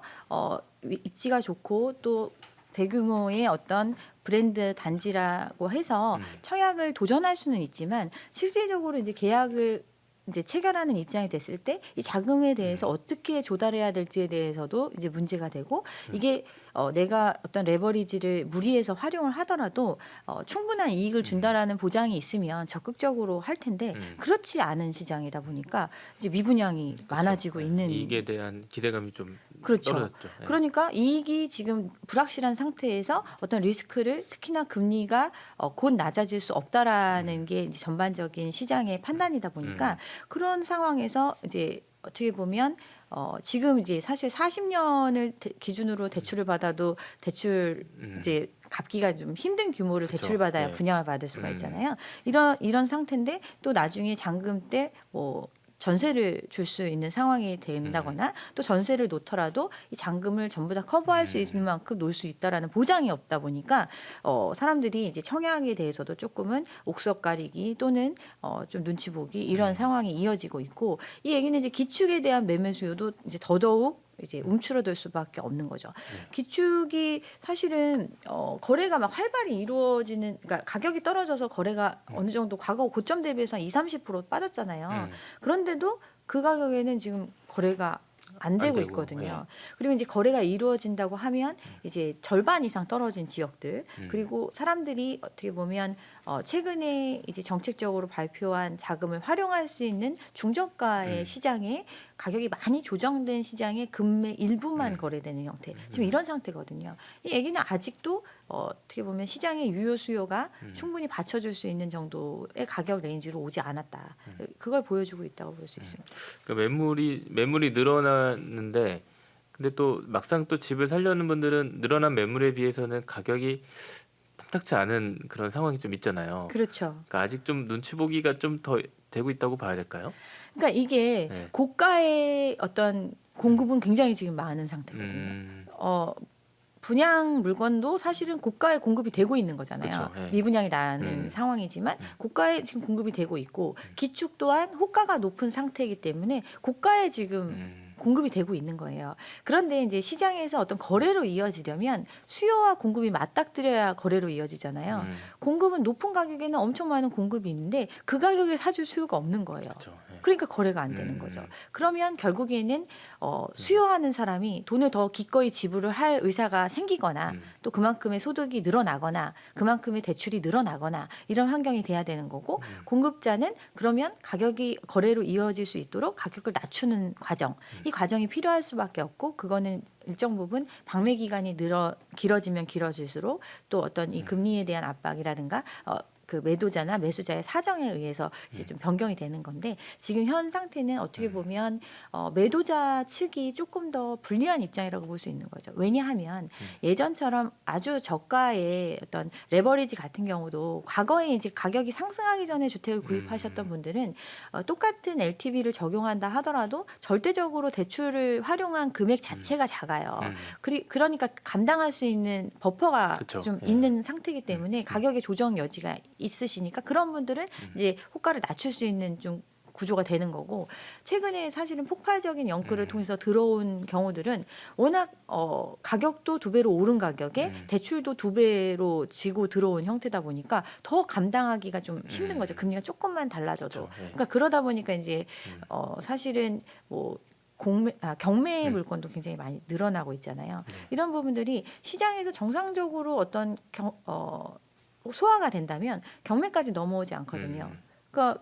Speaker 2: 입지가 좋고 또 대규모의 어떤 브랜드 단지라고 해서 청약을 도전할 수는 있지만 실질적으로 이제 계약을 이제 체결하는 입장이 됐을 때 이 자금에 대해서 어떻게 조달해야 될지에 대해서도 이제 문제가 되고 이게 내가 어떤 레버리지를 무리해서 활용을 하더라도 충분한 이익을 준다라는 보장이 있으면 적극적으로 할 텐데 그렇지 않은 시장이다 보니까 이제 미분양이 많아지고 있는
Speaker 1: 이익에 대한 기대감이 좀
Speaker 2: 그렇죠.
Speaker 1: 떨어졌죠. 예.
Speaker 2: 그러니까 이익이 지금 불확실한 상태에서 어떤 리스크를 특히나 금리가 곧 낮아질 수 없다라는 게 이제 전반적인 시장의 판단이다 보니까 그런 상황에서 이제 어떻게 보면 지금 이제 사실 40년을 기준으로 대출을 받아도 대출 이제 갚기가 좀 힘든 규모를
Speaker 1: 그쵸.
Speaker 2: 대출을 받아야
Speaker 1: 네.
Speaker 2: 분양을 받을 수가 있잖아요. 이런 상태인데 또 나중에 잔금 때 뭐 전세를 줄 수 있는 상황이 된다거나 또 전세를 놓더라도 이 잔금을 전부 다 커버할 수 있는 만큼 놓을 수 있다라는 보장이 없다 보니까 사람들이 이제 청약에 대해서도 조금은 옥석 가리기 또는 좀 눈치 보기 이런 상황이 이어지고 있고 이 얘기는 이제 기축에 대한 매매 수요도 이제 더더욱 이제 움츠러들 수밖에 없는 거죠. 기축이 사실은 거래가 막 활발히 이루어지는 그러니까 가격이 떨어져서 거래가 어느 정도 과거 고점 대비해서 한 20-30% 빠졌잖아요. 그런데도 그 가격에는 지금 거래가 안 되고 있거든요. 그리고 이제 거래가 이루어진다고 하면 이제 절반 이상 떨어진 지역들 그리고 사람들이 어떻게 보면 최근에 이제 정책적으로 발표한 자금을 활용할 수 있는 중저가의 시장에 가격이 많이 조정된 시장의 금매 일부만 거래되는 형태. 지금 이런 상태거든요. 이 얘기는 아직도 어떻게 보면 시장의 유효 수요가 충분히 받쳐줄 수 있는 정도의 가격 레인지로 오지 않았다. 그걸 보여주고 있다고 볼 수 있습니다.
Speaker 1: 그러니까 매물이 늘어났는데 근데 또 막상 또 집을 살려는 분들은 늘어난 매물에 비해서는 가격이 탐탁치 않은 그런 상황이 좀 있잖아요.
Speaker 2: 그렇죠.
Speaker 1: 그러니까 아직 좀 눈치 보기가 좀 더 되고 있다고 봐야 될까요?
Speaker 2: 그러니까 이게
Speaker 1: 네.
Speaker 2: 고가의 어떤 공급은 굉장히 지금 많은 상태거든요. 분양 물건도 사실은 고가에 공급이 되고 있는 거잖아요.
Speaker 1: 그쵸, 예.
Speaker 2: 미분양이 나는 상황이지만 고가에 지금 공급이 되고 있고 기축 또한 호가가 높은 상태이기 때문에 고가에 지금 공급이 되고 있는 거예요. 그런데 이제 시장에서 어떤 거래로 이어지려면 수요와 공급이 맞닥뜨려야 거래로 이어지잖아요. 공급은 높은 가격에는 엄청 많은 공급이 있는데 그 가격에 사줄 수요가 없는 거예요.
Speaker 1: 그렇죠. 예.
Speaker 2: 그러니까 거래가 안 되는 거죠. 그러면 결국에는 수요하는 사람이 돈을 더 기꺼이 지불을 할 의사가 생기거나 또 그만큼의 소득이 늘어나거나 그만큼의 대출이 늘어나거나 이런 환경이 돼야 되는 거고 공급자는 그러면 가격이 거래로 이어질 수 있도록 가격을 낮추는 과정 이 과정이 필요할 수밖에 없고 그거는 일정 부분 방매 기간이 길어지면 길어질수록 또 어떤 이 금리에 대한 압박이라든가 그 매도자나 매수자의 사정에 의해서 이제 좀 변경이 되는 건데 지금 현 상태는 어떻게 보면 매도자 측이 조금 더 불리한 입장이라고 볼 수 있는 거죠. 왜냐하면 예전처럼 아주 저가의 어떤 레버리지 같은 경우도 과거에 이제 가격이 상승하기 전에 주택을 구입하셨던 분들은 똑같은 LTV를 적용한다 하더라도 절대적으로 대출을 활용한 금액 자체가 작아요. 그러니까 감당할 수 있는 버퍼가
Speaker 1: 그쵸.
Speaker 2: 좀
Speaker 1: 예.
Speaker 2: 있는 상태이기 때문에 가격의 조정 여지가 있으시니까 그런 분들은 이제 호가를 낮출 수 있는 좀 구조가 되는 거고 최근에 사실은 폭발적인 연끌을 통해서 들어온 경우들은 워낙 가격도 2배로 오른 가격에 대출도 2배로 지고 들어온 형태다 보니까 더 감당하기가 좀 힘든 거죠. 금리가 조금만 달라져도.
Speaker 1: 그쵸. 예.
Speaker 2: 그러니까 그러다 보니까 이제 사실은 뭐 경매 물건도 굉장히 많이 늘어나고 있잖아요. 이런 부분들이 시장에서 정상적으로 어떤 소화가 된다면 경매까지 넘어오지 않거든요. 그러니까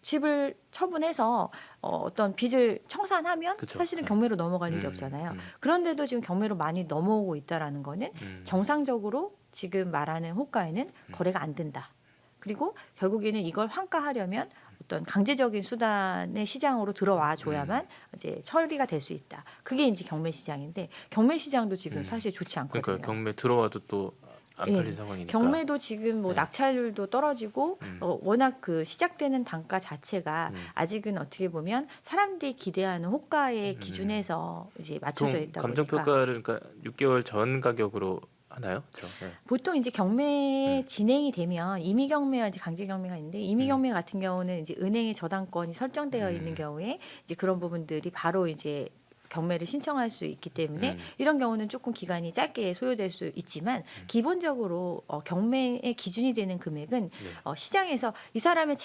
Speaker 2: 집을 처분해서 어떤 빚을 청산하면
Speaker 1: 그쵸.
Speaker 2: 사실은
Speaker 1: 네.
Speaker 2: 경매로 넘어갈 일이 없잖아요. 그런데도 지금 경매로 많이 넘어오고 있다라는 거는 정상적으로 지금 말하는 호가에는 거래가 안 된다. 그리고 결국에는 이걸 환가하려면 어떤 강제적인 수단의 시장으로 들어와 줘야만 이제 처리가 될 수 있다. 그게 이제 경매 시장인데 경매 시장도 지금 사실 좋지 않거든요.
Speaker 1: 그러니까 경매 들어와도 또 안
Speaker 2: 예.
Speaker 1: 팔린 상황이니까.
Speaker 2: 경매도 지금 뭐
Speaker 1: 네.
Speaker 2: 낙찰률도 떨어지고 워낙 그 시작되는 단가 자체가
Speaker 1: 음.
Speaker 2: 아직은 어떻게 보면 사람들이 기대하는 호가의 기준에서 이제 맞춰져
Speaker 1: 보통
Speaker 2: 있다
Speaker 1: 감정
Speaker 2: 보니까
Speaker 1: 평가를 그러니까 6개월 전 가격으로 하나요? 그렇죠. 네.
Speaker 2: 보통 이제 경매 진행이 되면 임의 경매와 이제 강제 경매가 있는데 임의 경매 같은 경우는 이제 은행의 저당권이 설정되어 있는 경우에 이제 그런 부분들이 바로 이제 경매를 신청할 수 있기 때문에 이런 경우는 조금 기간이 짧게 소요될 수 있지만 기본적으로 경매의 기준이 되는 금액은 시장에서 이 사람의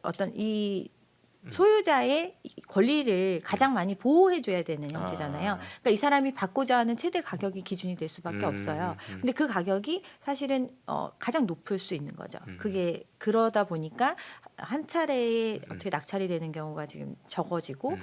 Speaker 2: 어떤 이 소유자의 권리를 가장 많이 보호해줘야 되는 형태잖아요. 그러니까 이 사람이 받고자 하는 최대 가격이 기준이 될 수밖에 없어요. 근데 그 가격이 사실은 가장 높을 수 있는 거죠. 그게 그러다 보니까 한 차례에 어떻게 낙찰이 되는 경우가 지금 적어지고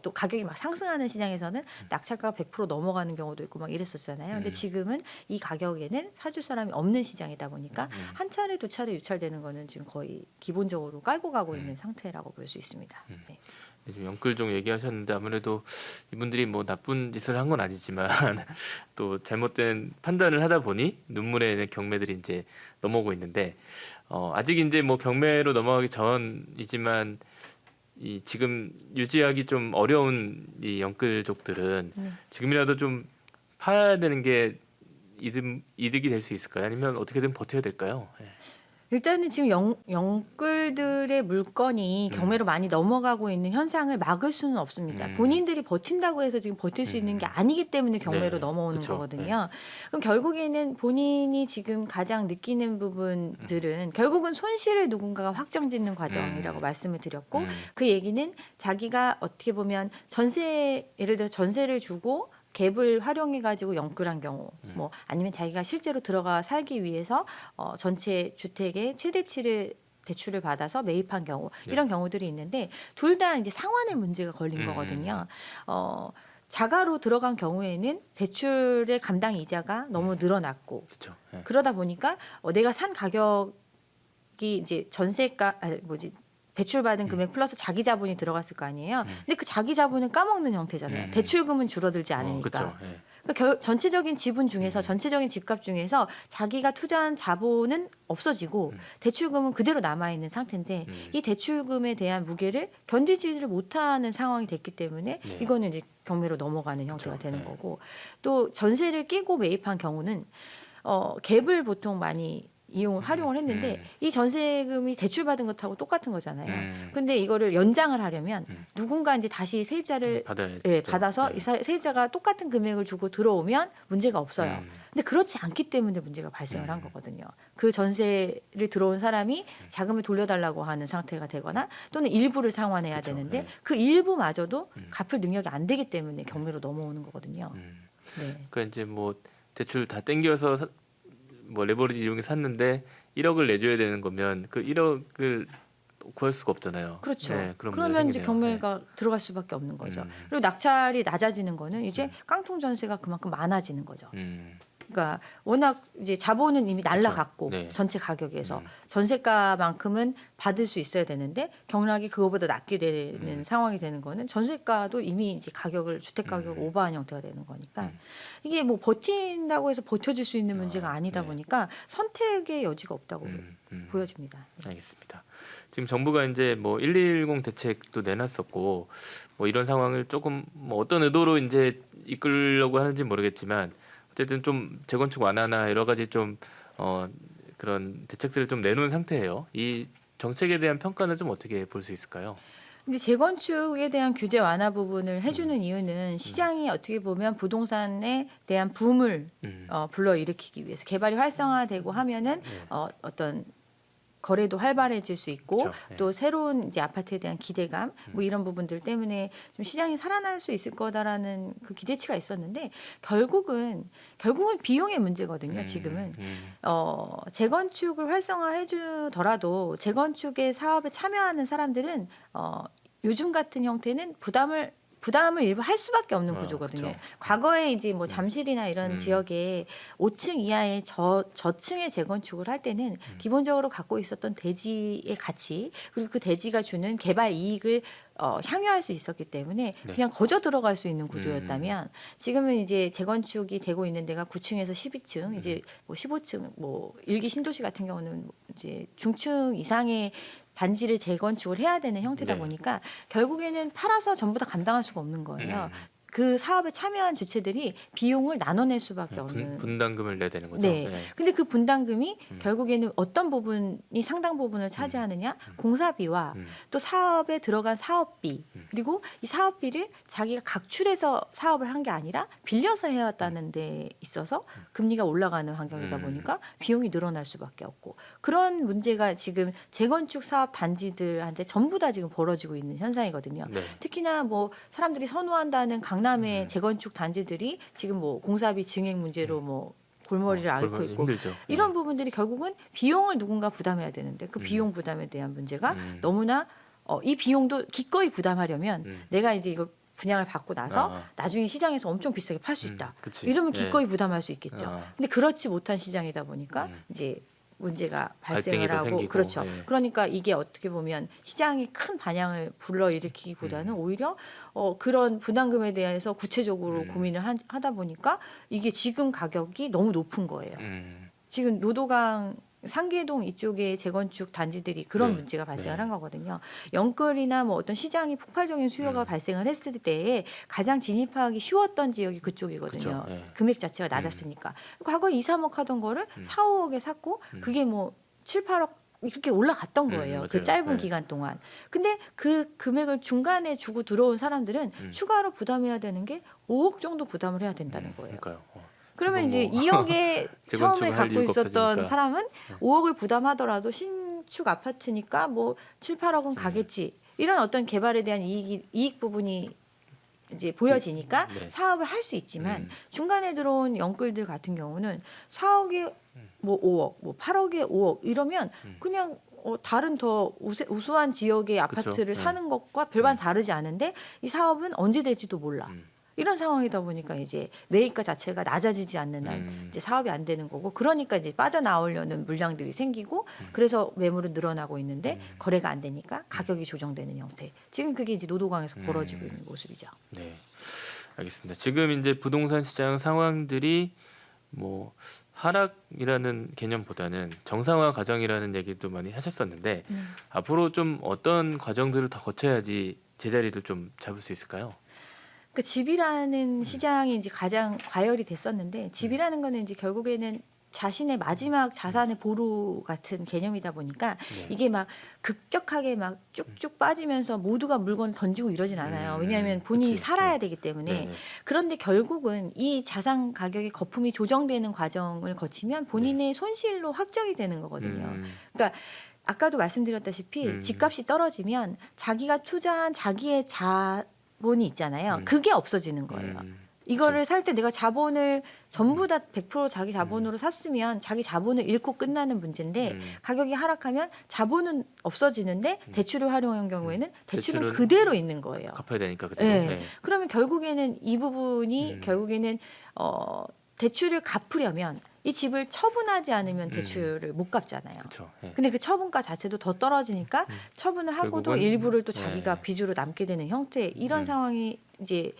Speaker 2: 또 가격이 막 상승하는 시장에서는 낙찰가가 100% 넘어가는 경우도 있고 막 이랬었잖아요. 근데 지금은 이 가격에는 사줄 사람이 없는 시장이다 보니까 한 차례 두 차례 유찰되는 거는 지금 거의 기본적으로 깔고 가고 있는 상태라고 볼 수 있습니다. 네.
Speaker 1: 지금 영끌종 얘기하셨는데 아무래도 이분들이 뭐 나쁜 짓을 한 건 아니지만 또 잘못된 판단을 하다 보니 눈물의 경매들이 이제 넘어오고 있는데 아직 이제 뭐 경매로 넘어가기 전이지만 이 지금 유지하기 좀 어려운 이 영끌족들은 지금이라도 좀 파야 되는 게 이득이 될 수 있을까요? 아니면 어떻게든 버텨야 될까요? 네.
Speaker 2: 일단은 지금 영끌들의 물건이 경매로 많이 넘어가고 있는 현상을 막을 수는 없습니다. 본인들이 버틴다고 해서 지금 버틸 수 있는 게 아니기 때문에 경매로
Speaker 1: 네,
Speaker 2: 넘어오는
Speaker 1: 그쵸.
Speaker 2: 거거든요. 그럼 결국에는 본인이 지금 가장 느끼는 부분들은 결국은 손실을 누군가가 확정짓는 과정이라고 말씀을 드렸고 그 얘기는 자기가 어떻게 보면 예를 들어 전세를 주고 갭을 활용해 가지고 영끌한 경우 뭐 아니면 자기가 실제로 들어가 살기 위해서 전체 주택의 최대치를 대출을 받아서 매입한 경우 이런 경우들이 있는데 둘 다 이제 상환의 문제가 걸린 거거든요. 자가로 들어간 경우에는 대출의 감당 이자가 너무 늘어났고
Speaker 1: 그렇죠. 네.
Speaker 2: 그러다 보니까 내가 산 가격이 이제 대출받은 금액 플러스 자기 자본이 들어갔을 거 아니에요. 근데 그 자기 자본은 까먹는 형태잖아요. 대출금은 줄어들지 않으니까.
Speaker 1: 그렇죠. 네.
Speaker 2: 그러니까 전체적인 지분 중에서 전체적인 집값 중에서 자기가 투자한 자본은 없어지고 대출금은 그대로 남아 있는 상태인데 이 대출금에 대한 무게를 견디지를 못하는 상황이 됐기 때문에
Speaker 1: 네.
Speaker 2: 이거는 이제 경매로 넘어가는 형태가
Speaker 1: 그렇죠.
Speaker 2: 되는
Speaker 1: 네.
Speaker 2: 거고 또 전세를 끼고 매입한 경우는 갭을 보통 많이 활용을 했는데 이 전세금이 대출받은 것하고 똑같은 거잖아요. 근데 이거를 연장을 하려면 누군가 이제 다시 세입자를 받아서 이 세입자가 똑같은 금액을 주고 들어오면 문제가 없어요. 근데 그렇지 않기 때문에 문제가 발생을 한 거거든요. 그 전세를 들어온 사람이 자금을 돌려달라고 하는 상태가 되거나 또는 일부를 상환해야
Speaker 1: 그쵸,
Speaker 2: 되는데
Speaker 1: 네.
Speaker 2: 그 일부마저도 갚을 능력이 안 되기 때문에 경매로 넘어오는 거거든요. 네.
Speaker 1: 그러니까 이제 뭐 대출 다 땡겨서 뭐 레버리지 이용해 샀는데 1억을 내줘야 되는 거면 그 1억을 구할 수가 없잖아요.
Speaker 2: 그렇죠.
Speaker 1: 네, 그런
Speaker 2: 그러면 이제
Speaker 1: 문제가 생기네요.
Speaker 2: 경매가 들어갈 수밖에 없는 거죠. 그리고 낙찰이 낮아지는 거는 이제 깡통 전세가 그만큼 많아지는 거죠. 그러니까 워낙 이제 자본은 이미 날라갔고
Speaker 1: 네.
Speaker 2: 전체 가격에서 전세가만큼은 받을 수 있어야 되는데 경락이 그거보다 낮게 되는 상황이 되는 거는 전세가도 이미 이제 주택 가격을 오버한 형태가 되는 거니까 이게 뭐 버틴다고 해서 버텨질 수 있는 문제가 아니다
Speaker 1: 네.
Speaker 2: 보니까 선택의 여지가 없다고 보여집니다.
Speaker 1: 알겠습니다. 지금 정부가 이제 뭐 110 대책도 내놨었고 뭐 이런 상황을 조금 뭐 어떤 의도로 이제 이끌려고 하는지 모르겠지만 어쨌든 좀 재건축 완화나 여러 가지 좀 그런 대책들을 좀 내놓은 상태예요. 이 정책에 대한 평가는 좀 어떻게 볼 수 있을까요?
Speaker 2: 근데 재건축에 대한 규제 완화 부분을 해주는 이유는 시장이 어떻게 보면 부동산에 대한 붐을 불러일으키기 위해서 개발이 활성화되고 하면은 어떤 거래도 활발해질 수 있고
Speaker 1: 그렇죠. 네.
Speaker 2: 또 새로운 이제 아파트에 대한 기대감 뭐 이런 부분들 때문에 좀 시장이 살아날 수 있을 거다라는 그 기대치가 있었는데 결국은 비용의 문제거든요. 지금은 재건축을 활성화해주더라도 재건축의 사업에 참여하는 사람들은 요즘 같은 형태는 부담을 부담을 일부 할 수밖에 없는
Speaker 1: 아,
Speaker 2: 구조거든요.
Speaker 1: 그쵸.
Speaker 2: 과거에 이제 뭐 잠실이나 이런
Speaker 1: 음.
Speaker 2: 지역에 5층 이하의 저층의 재건축을 할 때는 기본적으로 갖고 있었던 대지의 가치 그리고 그 대지가 주는 개발 이익을 향유할 수 있었기 때문에
Speaker 1: 네.
Speaker 2: 그냥 거저 들어갈 수 있는 구조였다면 지금은 이제 재건축이 되고 있는 데가 9층에서 12층 이제 뭐 15층 뭐 일기 신도시 같은 경우는 이제 중층 이상의 단지를 재건축을 해야 되는 형태다
Speaker 1: 네.
Speaker 2: 보니까 결국에는 팔아서 전부 다 감당할 수가 없는 거예요. 그 사업에 참여한 주체들이 비용을 나눠낼 수밖에 없는.
Speaker 1: 분담금을 내야 되는 거죠.
Speaker 2: 네.
Speaker 1: 네.
Speaker 2: 근데 그 분담금이 결국에는 어떤 부분이 상당 부분을 차지하느냐? 공사비와 또 사업에 들어간 사업비 그리고 이 사업비를 자기가 각출해서 사업을 한 게 아니라 빌려서 해왔다는 데 있어서 금리가 올라가는 환경이다 보니까 비용이 늘어날 수밖에 없고 그런 문제가 지금 재건축 사업 단지들한테 전부 다 지금 벌어지고 있는 현상이거든요.
Speaker 1: 네.
Speaker 2: 특히나 뭐 사람들이 선호한다는 강남의 재건축 단지들이 지금 뭐 공사비 증액 문제로 뭐 골머리를 앓고 있고
Speaker 1: 힘들죠.
Speaker 2: 이런 부분들이 결국은 비용을 누군가 부담해야 되는데 그 비용 부담에 대한 문제가 너무나 이 비용도 기꺼이 부담하려면 내가 이제 이거 분양을 받고 나서 나중에 시장에서 엄청 비싸게 팔 수 있다.
Speaker 1: 그치.
Speaker 2: 이러면
Speaker 1: 예.
Speaker 2: 기꺼이 부담할 수 있겠죠. 근데 그렇지 못한 시장이다 보니까 이제 문제가
Speaker 1: 갈등이
Speaker 2: 발생을
Speaker 1: 더
Speaker 2: 하고
Speaker 1: 생기고,
Speaker 2: 그렇죠.
Speaker 1: 예.
Speaker 2: 그러니까 이게 어떻게 보면 시장이 큰 반향을 불러일으키기보다는 오히려 그런 부담금에 대해서 구체적으로 고민을 하다 보니까 이게 지금 가격이 너무 높은 거예요. 지금 노도강 상계동 이쪽에 재건축 단지들이 그런
Speaker 1: 네.
Speaker 2: 문제가 발생을
Speaker 1: 네.
Speaker 2: 한 거거든요. 영끌이나 뭐 어떤 시장이 폭발적인 수요가 발생을 했을 때에 가장 진입하기 쉬웠던 지역이 그쪽이거든요.
Speaker 1: 그쵸. 네.
Speaker 2: 금액 자체가 낮았으니까. 과거에 2, 3억 하던 거를 4, 5억에 샀고 그게 뭐 7, 8억 이렇게 올라갔던 거예요.
Speaker 1: 맞아요.
Speaker 2: 그 짧은
Speaker 1: 네.
Speaker 2: 기간 동안. 근데 그 금액을 중간에 주고 들어온 사람들은 추가로 부담해야 되는 게 5억 정도 부담을 해야 된다는 거예요.
Speaker 1: 그러니까요.
Speaker 2: 그러면
Speaker 1: 그건
Speaker 2: 이제
Speaker 1: 뭐
Speaker 2: 2억에 처음에
Speaker 1: 재건축을 할
Speaker 2: 갖고
Speaker 1: 이유가
Speaker 2: 있었던
Speaker 1: 없어지니까.
Speaker 2: 사람은 5억을 부담하더라도 신축 아파트니까 뭐 7, 8억은 가겠지. 이런 어떤 개발에 대한 이익 부분이 이제 보여지니까
Speaker 1: 네.
Speaker 2: 사업을 할 수 있지만 중간에 들어온 영끌들 같은 경우는 4억에 뭐 5억, 뭐 8억에 5억 이러면 그냥 다른 더 우수한 지역의 아파트를
Speaker 1: 네.
Speaker 2: 사는 것과 별반 다르지 않은데 이 사업은 언제 될지도 몰라. 이런 상황이다 보니까 이제 매입가 자체가 낮아지지 않는 한 이제 사업이 안 되는 거고 그러니까 이제 빠져나오려는 물량들이 생기고 그래서 매물은 늘어나고 있는데 거래가 안 되니까 가격이 조정되는 형태. 지금 그게 이제 노도강에서 벌어지고 있는 모습이죠.
Speaker 1: 네, 알겠습니다. 지금 이제 부동산 시장 상황들이 뭐 하락이라는 개념보다는 정상화 과정이라는 얘기도 많이 하셨었는데 앞으로 좀 어떤 과정들을 더 거쳐야지 제자리를 좀 잡을 수 있을까요?
Speaker 2: 그 집이라는 시장이 이제 가장 과열이 됐었는데 집이라는 거는 이제 결국에는 자신의 마지막 자산의 보루 같은 개념이다 보니까
Speaker 1: 네.
Speaker 2: 이게 막 급격하게 막 쭉쭉 빠지면서 모두가 물건을 던지고 이러진 않아요. 왜냐하면 본인이
Speaker 1: 그치.
Speaker 2: 살아야 되기 때문에.
Speaker 1: 네네.
Speaker 2: 그런데 결국은 이 자산 가격의 거품이 조정되는 과정을 거치면 본인의 손실로 확정이 되는 거거든요. 그러니까 아까도 말씀드렸다시피 집값이 떨어지면 자기가 투자한 자기의 자본이 있잖아요. 그게 없어지는 거예요. 이거를 살 때 내가 자본을 전부 다 100% 자기 자본으로 샀으면 자기 자본을 잃고 끝나는 문제인데 가격이 하락하면 자본은 없어지는데 대출을 활용한 경우에는 대출은
Speaker 1: 대출은
Speaker 2: 그대로 있는 거예요.
Speaker 1: 갚아야 되니까 그대로.
Speaker 2: 네.
Speaker 1: 네.
Speaker 2: 그러면 결국에는 이 부분이 결국에는 대출을 갚으려면 이 집을 처분하지 않으면 대출을 못 갚잖아요.
Speaker 1: 그렇죠. 네.
Speaker 2: 근데 그 처분가 자체도 더 떨어지니까 처분을 하고도
Speaker 1: 결국은,
Speaker 2: 일부를 또 자기가
Speaker 1: 네.
Speaker 2: 빚으로 남게 되는 형태 이런 상황이 이제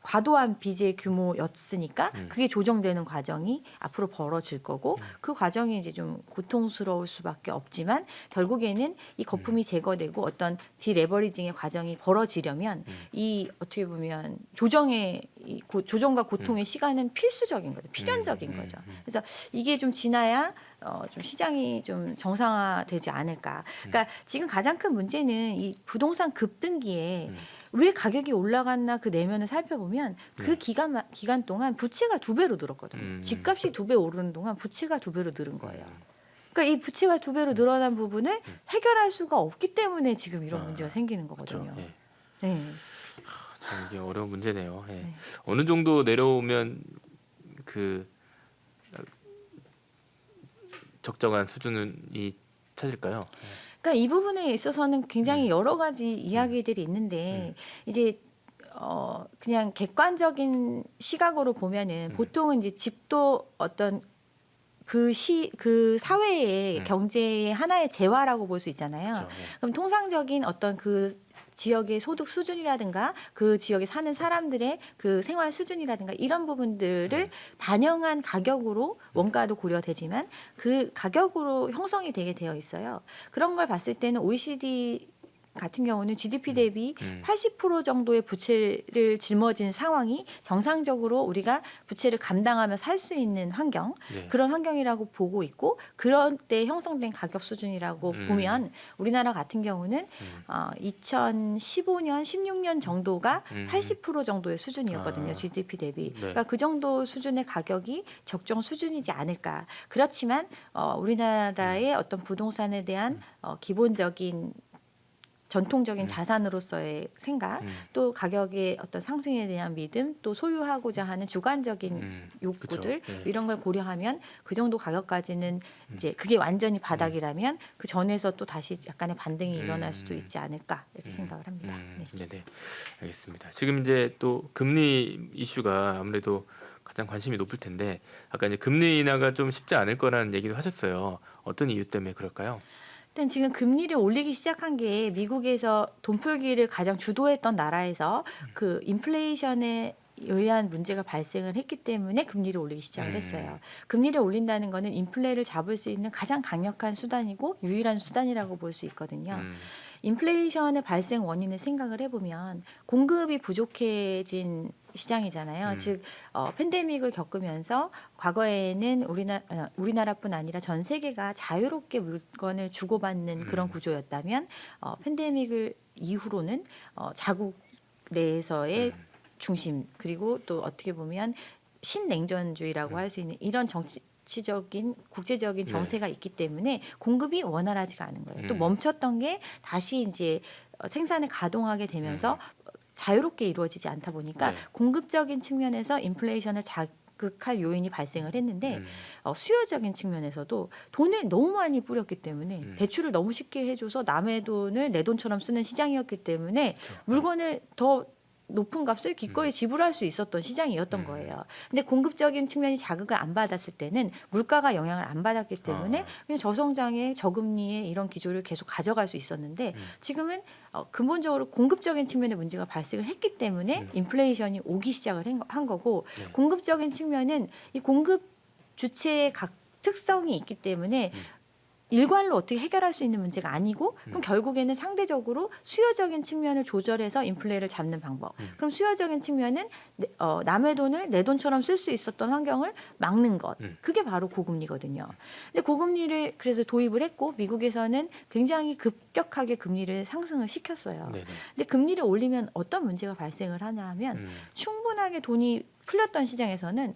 Speaker 2: 과도한 빚의 규모였으니까 그게 조정되는 과정이 앞으로 벌어질 거고 그 과정이 이제 좀 고통스러울 수밖에 없지만 결국에는 이 거품이 제거되고 어떤 디레버리징의 과정이 벌어지려면 이 어떻게 보면 조정과 고통의 시간은 필수적인 거죠. 필연적인 거죠. 그래서 이게 좀 지나야 좀 시장이 좀 정상화되지 않을까. 그러니까 지금 가장 큰 문제는 이 부동산 급등기에 왜 가격이 올라갔나 그 내면을 살펴보면 그 기간 동안 부채가 2배로 늘었거든요. 집값이 2배 오르는 동안 부채가 2배로 늘은 거예요. 그러니까 이 부채가 2배로 늘어난 부분을 해결할 수가 없기 때문에 지금 이런 문제가 생기는 거거든요.
Speaker 1: 그렇죠. 예.
Speaker 2: 네.
Speaker 1: 참 이게 어려운 문제네요. 예.
Speaker 2: 네.
Speaker 1: 어느 정도 내려오면 그 적정한 수준이 찾을까요?
Speaker 2: 그러니까 이 부분에 있어서는 굉장히 여러 가지 이야기들이 있는데 이제 그냥 객관적인 시각으로 보면은 보통은 이제 집도 어떤 그 사회의 경제의 하나의 재화라고 볼 수 있잖아요.
Speaker 1: 그렇죠.
Speaker 2: 그럼 통상적인 어떤 그 지역의 소득 수준이라든가 그 지역에 사는 사람들의 그 생활 수준이라든가 이런 부분들을 반영한 가격으로 원가도 고려되지만 그 가격으로 형성이 되게 되어 있어요. 그런 걸 봤을 때는 OECD 같은 경우는 GDP 대비 80% 정도의 부채를 짊어진 상황이 정상적으로 우리가 부채를 감당하며 살 수 있는 환경,
Speaker 1: 네.
Speaker 2: 그런 환경이라고 보고 있고 그런 때 형성된 가격 수준이라고 보면 우리나라 같은 경우는 2015년, 16년 정도가 80% 정도의 수준이었거든요. GDP 대비.
Speaker 1: 네.
Speaker 2: 그러니까 그 정도 수준의 가격이 적정 수준이지 않을까. 그렇지만 우리나라의 어떤 부동산에 대한 기본적인 전통적인 자산으로서의 생각, 또 가격의 어떤 상승에 대한 믿음, 또 소유하고자 하는 주관적인 욕구들
Speaker 1: 그쵸. 네.
Speaker 2: 이런 걸 고려하면 그 정도 가격까지는 이제 그게 완전히 바닥이라면 그 전에서 또 다시 약간의 반등이 일어날 수도 있지 않을까 이렇게 생각을 합니다. 네.
Speaker 1: 네, 알겠습니다. 지금 이제 또 금리 이슈가 아무래도 가장 관심이 높을 텐데 아까 이제 금리 인하가 좀 쉽지 않을 거라는 얘기도 하셨어요. 어떤 이유 때문에 그럴까요?
Speaker 2: 일단 지금 금리를 올리기 시작한 게 미국에서 돈 풀기를 가장 주도했던 나라에서 그 인플레이션에 의한 문제가 발생을 했기 때문에 금리를 올리기 시작을 했어요. 금리를 올린다는 거는 인플레를 잡을 수 있는 가장 강력한 수단이고 유일한 수단이라고 볼 수 있거든요. 인플레이션의 발생 원인을 생각을 해보면 공급이 부족해진 시장이잖아요. 즉 팬데믹을 겪으면서 과거에는 우리나라뿐 아니라 전 세계가 자유롭게 물건을 주고받는 그런 구조였다면 팬데믹을 이후로는 자국 내에서의 중심 그리고 또 어떻게 보면 신냉전주의라고 할 수 있는 이런 정치적인 국제적인 정세가 있기 때문에 공급이 원활하지가 않은 거예요. 또 멈췄던 게 다시 이제 생산을 가동하게 되면서 자유롭게 이루어지지 않다 보니까
Speaker 1: 네.
Speaker 2: 공급적인 측면에서 인플레이션을 자극할 요인이 발생을 했는데 수요적인 측면에서도 돈을 너무 많이 뿌렸기 때문에 대출을 너무 쉽게 해줘서 남의 돈을 내 돈처럼 쓰는 시장이었기 때문에 물건을 더 높은 값을 기꺼이 지불할 수 있었던 시장이었던 거예요. 근데 공급적인 측면이 자극을 안 받았을 때는 물가가 영향을 안 받았기 때문에 그냥 저성장의 저금리의 이런 기조를 계속 가져갈 수 있었는데 지금은 근본적으로 공급적인 측면에 문제가 발생을 했기 때문에 인플레이션이 오기 시작을 한 거고 공급적인 측면은 이 공급 주체의 각 특성이 있기 때문에 일괄로 어떻게 해결할 수 있는 문제가 아니고 그럼 결국에는 상대적으로 수요적인 측면을 조절해서 인플레를 잡는 방법. 그럼 수요적인 측면은 남의 돈을 내 돈처럼 쓸 수 있었던 환경을 막는 것. 그게 바로 고금리거든요. 근데 고금리를 그래서 도입을 했고 미국에서는 굉장히 급격하게 금리를 상승을 시켰어요.
Speaker 1: 네네.
Speaker 2: 근데 금리를 올리면 어떤 문제가 발생을 하냐 하면 충분하게 돈이 풀렸던 시장에서는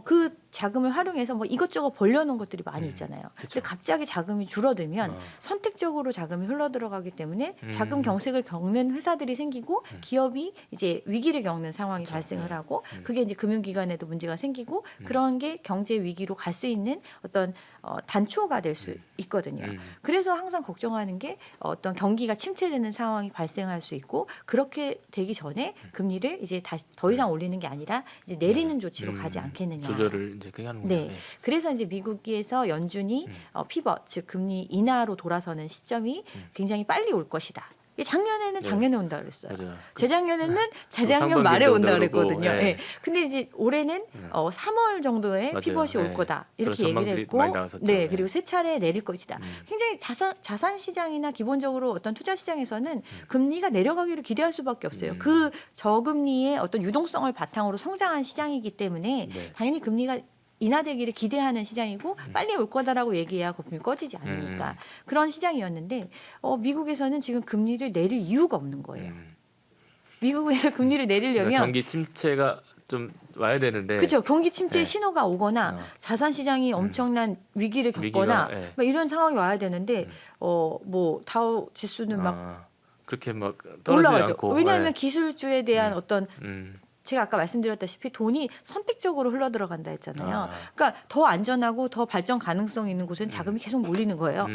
Speaker 2: 그 자금을 활용해서 뭐 이것저것 벌려놓은 것들이 많이 있잖아요. 근데 갑자기 자금이 줄어들면 선택적으로 자금이 흘러들어가기 때문에 자금 경색을 겪는 회사들이 생기고 기업이 이제 위기를 겪는 상황이 발생을 하고 그게 이제 금융기관에도 문제가 생기고 그런 게 경제 위기로 갈 수 있는 어떤 단초가 될 수 있거든요. 그래서 항상 걱정하는 게 어떤 경기가 침체되는 상황이 발생할 수 있고 그렇게 되기 전에 금리를 이제 다시 더 이상 올리는 게 아니라 이제 내리는 조치로 가지 않겠느냐.
Speaker 1: 조절을 이제 그렇게 하는군요.
Speaker 2: 네. 그래서 이제 미국에서 연준이 피벗 즉 금리 인하로 돌아서는 시점이 굉장히 빨리 올 것이다. 이게 작년에는 작년에 온다 그랬어요.
Speaker 1: 맞아요.
Speaker 2: 재작년에는 재작년
Speaker 1: 상반기에
Speaker 2: 말에 온다
Speaker 1: 온다 그러고,
Speaker 2: 그랬거든요.
Speaker 1: 네.
Speaker 2: 예. 근데 이제 올해는 3월 정도에
Speaker 1: 맞아요.
Speaker 2: 피벗이 올
Speaker 1: 네.
Speaker 2: 거다 이렇게
Speaker 1: 그런
Speaker 2: 얘기를
Speaker 1: 전망들이
Speaker 2: 했고,
Speaker 1: 많이 나왔었죠.
Speaker 2: 네
Speaker 1: 네.
Speaker 2: 그리고 세 차례 내릴 것이다. 굉장히 자산 시장이나 기본적으로 어떤 투자 시장에서는 금리가 내려가기를 기대할 수밖에 없어요. 그 저금리의 어떤 유동성을 바탕으로 성장한 시장이기 때문에
Speaker 1: 네.
Speaker 2: 당연히 금리가 인하되기를 기대하는 시장이고 빨리 올 거다라고 얘기해야 거품이 꺼지지 않으니까 그런 시장이었는데 미국에서는 지금 금리를 내릴 이유가 없는 거예요. 미국에서 금리를 내리려면
Speaker 1: 그러니까 경기 침체가 좀 와야 되는데
Speaker 2: 그렇죠. 경기 침체의
Speaker 1: 네.
Speaker 2: 신호가 오거나 자산 시장이 엄청난 위기를 겪거나
Speaker 1: 위기가, 네.
Speaker 2: 막 이런 상황이 와야 되는데 뭐 다우 지수는 막
Speaker 1: 그렇게 막 떨어지지
Speaker 2: 올라가죠.
Speaker 1: 않고
Speaker 2: 왜냐하면
Speaker 1: 네.
Speaker 2: 기술주에 대한 어떤 제가 아까 말씀드렸다시피 돈이 선택적으로 흘러 들어간다 했잖아요.
Speaker 1: 아.
Speaker 2: 그러니까 더 안전하고 더 발전 가능성 있는 곳에는 자금이 계속 몰리는 거예요.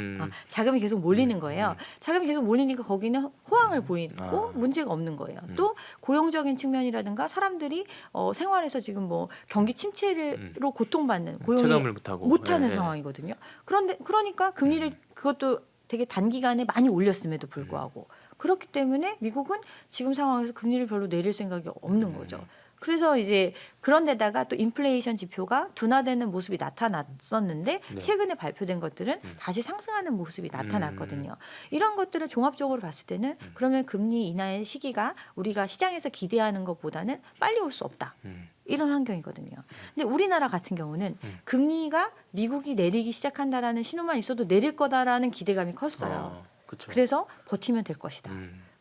Speaker 2: 자금이 계속 몰리는 거예요. 자금이 계속 몰리니까 거기는 호황을 보이고 문제가 없는 거예요. 또 고용적인 측면이라든가 사람들이 생활에서 지금 뭐 경기 침체로 고통받는 고용이
Speaker 1: 체감을
Speaker 2: 못하는
Speaker 1: 네.
Speaker 2: 상황이거든요. 그런데 그러니까 금리를 그것도 되게 단기간에 많이 올렸음에도 불구하고 그렇기 때문에 미국은 지금 상황에서 금리를 별로 내릴 생각이 없는 거죠. 그래서 이제 그런데다가 또 인플레이션 지표가 둔화되는 모습이 나타났었는데
Speaker 1: 네.
Speaker 2: 최근에 발표된 것들은 다시 상승하는 모습이 나타났거든요. 이런 것들을 종합적으로 봤을 때는 그러면 금리 인하의 시기가 우리가 시장에서 기대하는 것보다는 빨리 올 수 없다. 이런 환경이거든요. 근데 우리나라 같은 경우는 금리가 미국이 내리기 시작한다라는 신호만 있어도 내릴 거다라는 기대감이 컸어요.
Speaker 1: 그쵸.
Speaker 2: 그래서 버티면 될 것이다.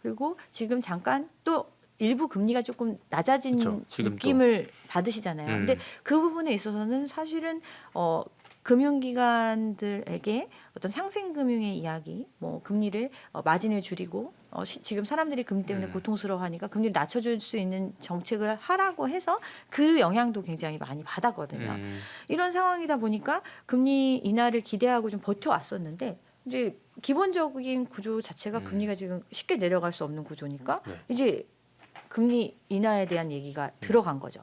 Speaker 2: 그리고 지금 잠깐 또 일부 금리가 조금 낮아진
Speaker 1: 그쵸, 지금 또.
Speaker 2: 느낌을 받으시잖아요. 근데 그 부분에 있어서는 사실은 금융기관들에게 어떤 상생금융의 이야기, 뭐 금리를 마진을 줄이고 지금 사람들이 금리 때문에 고통스러워하니까 금리를 낮춰줄 수 있는 정책을 하라고 해서 그 영향도 굉장히 많이 받았거든요. 이런 상황이다 보니까 금리 인하를 기대하고 좀 버텨왔었는데 이제 기본적인 구조 자체가 금리가 지금 쉽게 내려갈 수 없는 구조니까
Speaker 1: 네.
Speaker 2: 이제 금리 인하에 대한 얘기가 들어간 거죠.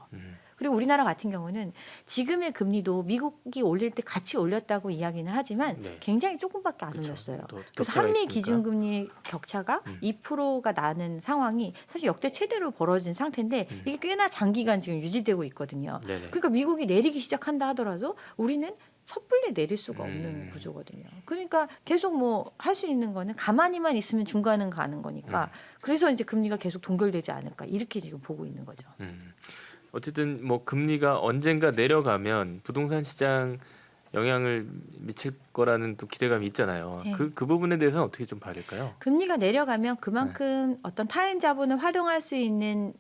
Speaker 2: 그리고 우리나라 같은 경우는 지금의 금리도 미국이 올릴 때 같이 올렸다고 이야기는 하지만
Speaker 1: 네.
Speaker 2: 굉장히 조금밖에 안
Speaker 1: 그쵸.
Speaker 2: 올렸어요.
Speaker 1: 또
Speaker 2: 그래서
Speaker 1: 격차가
Speaker 2: 한미
Speaker 1: 있으니까.
Speaker 2: 기준금리 격차가 2%가 나는 상황이 사실 역대 최대로 벌어진 상태인데 이게 꽤나 장기간 지금 유지되고 있거든요.
Speaker 1: 네네.
Speaker 2: 그러니까 미국이 내리기 시작한다 하더라도 우리는 섣불리 내릴 수가 없는 구조거든요. 그러니까 계속 뭐 할 수 있는 거는 가만히만 있으면 중간은 가는 거니까 그래서 이제 금리가 계속 동결되지 않을까 이렇게 지금 보고 있는 거죠.
Speaker 1: 어쨌든 뭐 금리가 언젠가 내려가면 부동산 시장 영향을 미칠 거라는 또 기대감이 있잖아요.
Speaker 2: 네.
Speaker 1: 그 부분에 대해서는 어떻게 좀 봐야 될까요?
Speaker 2: 금리가 내려가면 그만큼 어떤 타인 자본을 활용할 수 있는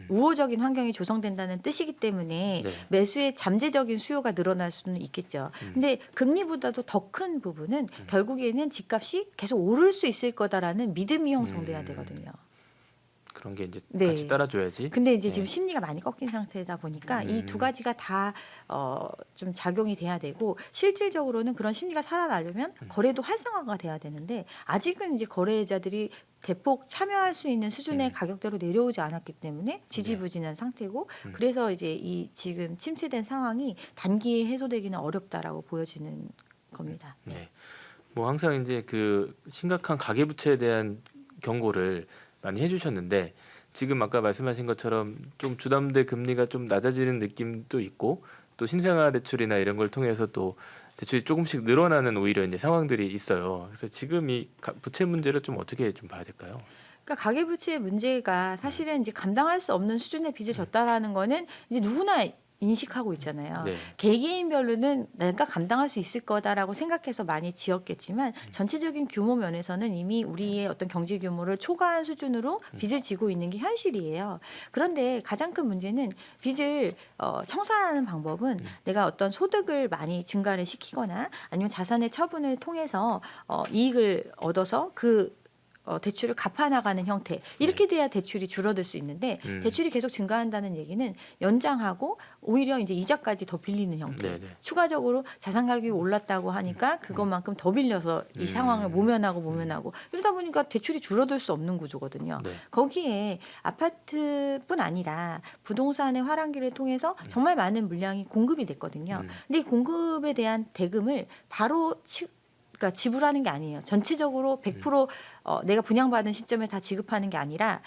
Speaker 2: 우호적인 환경이 조성된다는 뜻이기 때문에
Speaker 1: 네.
Speaker 2: 매수의 잠재적인 수요가 늘어날 수는 있겠죠. 근데 금리보다도 더 큰 부분은 결국에는 집값이 계속 오를 수 있을 거다라는 믿음이 형성돼야 되거든요.
Speaker 1: 그런 게 이제
Speaker 2: 네.
Speaker 1: 같이 따라줘야지.
Speaker 2: 근데 이제
Speaker 1: 네.
Speaker 2: 지금 심리가 많이 꺾인 상태다 보니까 이 두 가지가 다 좀 작용이 돼야 되고 실질적으로는 그런 심리가 살아나려면 거래도 활성화가 돼야 되는데 아직은 이제 거래자들이 대폭 참여할 수 있는 수준의 가격대로 내려오지 않았기 때문에 지지부진한 상태고 그래서 이제 이 지금 침체된 상황이 단기에 해소되기는 어렵다라고 보여지는 겁니다.
Speaker 1: 네. 뭐 항상 이제 그 심각한 가계부채에 대한 경고를 많이 해주셨는데 지금 아까 말씀하신 것처럼 좀 주담대 금리가 좀 낮아지는 느낌도 있고 또 신생아 대출이나 이런 걸 통해서 또 대출이 조금씩 늘어나는 오히려 이제 상황들이 있어요. 그래서 지금 이 부채 문제를 좀 어떻게 좀 봐야 될까요?
Speaker 2: 그러니까 가계부채의 문제가 사실은 이제 감당할 수 없는 수준의 빚을 졌다라는 거는 이제 누구나 인식하고 있잖아요.
Speaker 1: 네.
Speaker 2: 개개인별로는 내가 감당할 수 있을 거다라고 생각해서 많이 지었겠지만 전체적인 규모 면에서는 이미 우리의 어떤 경제 규모를 초과한 수준으로 빚을 지고 있는 게 현실이에요. 그런데 가장 큰 문제는 빚을 청산하는 방법은 내가 어떤 소득을 많이 증가를 시키거나 아니면 자산의 처분을 통해서 이익을 얻어서 그 대출을 갚아나가는 형태 이렇게 돼야 대출이 줄어들 수 있는데 대출이 계속 증가한다는 얘기는 연장하고 오히려 이제 이자까지 더 빌리는 형태
Speaker 1: 네네.
Speaker 2: 추가적으로 자산 가격이 올랐다고 하니까 그것만큼 더 빌려서 이 상황을 모면하고 이러다 보니까 대출이 줄어들 수 없는 구조거든요.
Speaker 1: 네.
Speaker 2: 거기에 아파트뿐 아니라 부동산의 활황기를 통해서 정말 많은 물량이 공급이 됐거든요. 근데 이 공급에 대한 대금을 바로 그러니까 지불하는 게 아니에요. 전체적으로 100% 내가 분양받은 시점에 다 지급하는 게 아니라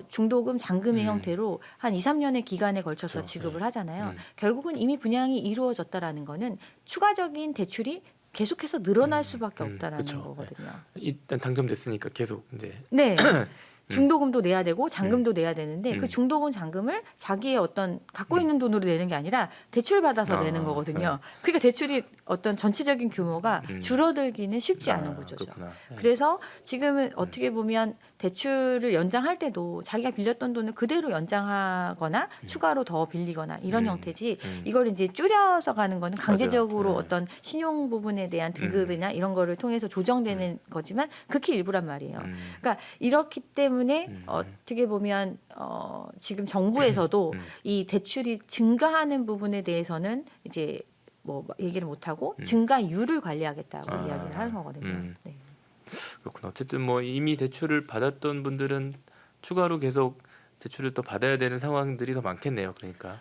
Speaker 2: 중도금, 잔금의 형태로 한 2, 3년의 기간에 걸쳐서
Speaker 1: 그렇죠.
Speaker 2: 지급을
Speaker 1: 네.
Speaker 2: 하잖아요. 결국은 이미 분양이 이루어졌다라는 거는 추가적인 대출이 계속해서 늘어날 수밖에 없다라는
Speaker 1: 그쵸.
Speaker 2: 거거든요.
Speaker 1: 일단 당첨됐으니까 계속 이제
Speaker 2: 네. 중도금도 내야 되고 잔금도 내야 되는데 그 중도금 잔금을 자기의 어떤 갖고 있는 돈으로 내는 게 아니라 대출 받아서 내는 거거든요. 그러니까 대출이 어떤 전체적인 규모가 줄어들기는 쉽지 않은 구조죠.
Speaker 1: 그렇구나. 네.
Speaker 2: 그래서 지금은 어떻게 보면 대출을 연장할 때도 자기가 빌렸던 돈을 그대로 연장하거나 추가로 더 빌리거나 이런 형태지 이걸 이제 줄여서 가는 거는 강제적으로
Speaker 1: 맞아요. 네.
Speaker 2: 어떤 신용 부분에 대한 등급이나 이런 거를 통해서 조정되는 거지만 극히 일부란 말이에요. 그러니까 이렇기 때문에 때문에 어떻게 보면 지금 정부에서도 이 대출이 증가하는 부분에 대해서는 이제 뭐 얘기를 못 하고 증가율을 관리하겠다고
Speaker 1: 아,
Speaker 2: 이야기를 하는 거거든요. 네.
Speaker 1: 그렇구나. 어쨌든 뭐 이미 대출을 받았던 분들은 추가로 계속 대출을 또 받아야 되는 상황들이 더 많겠네요. 그러니까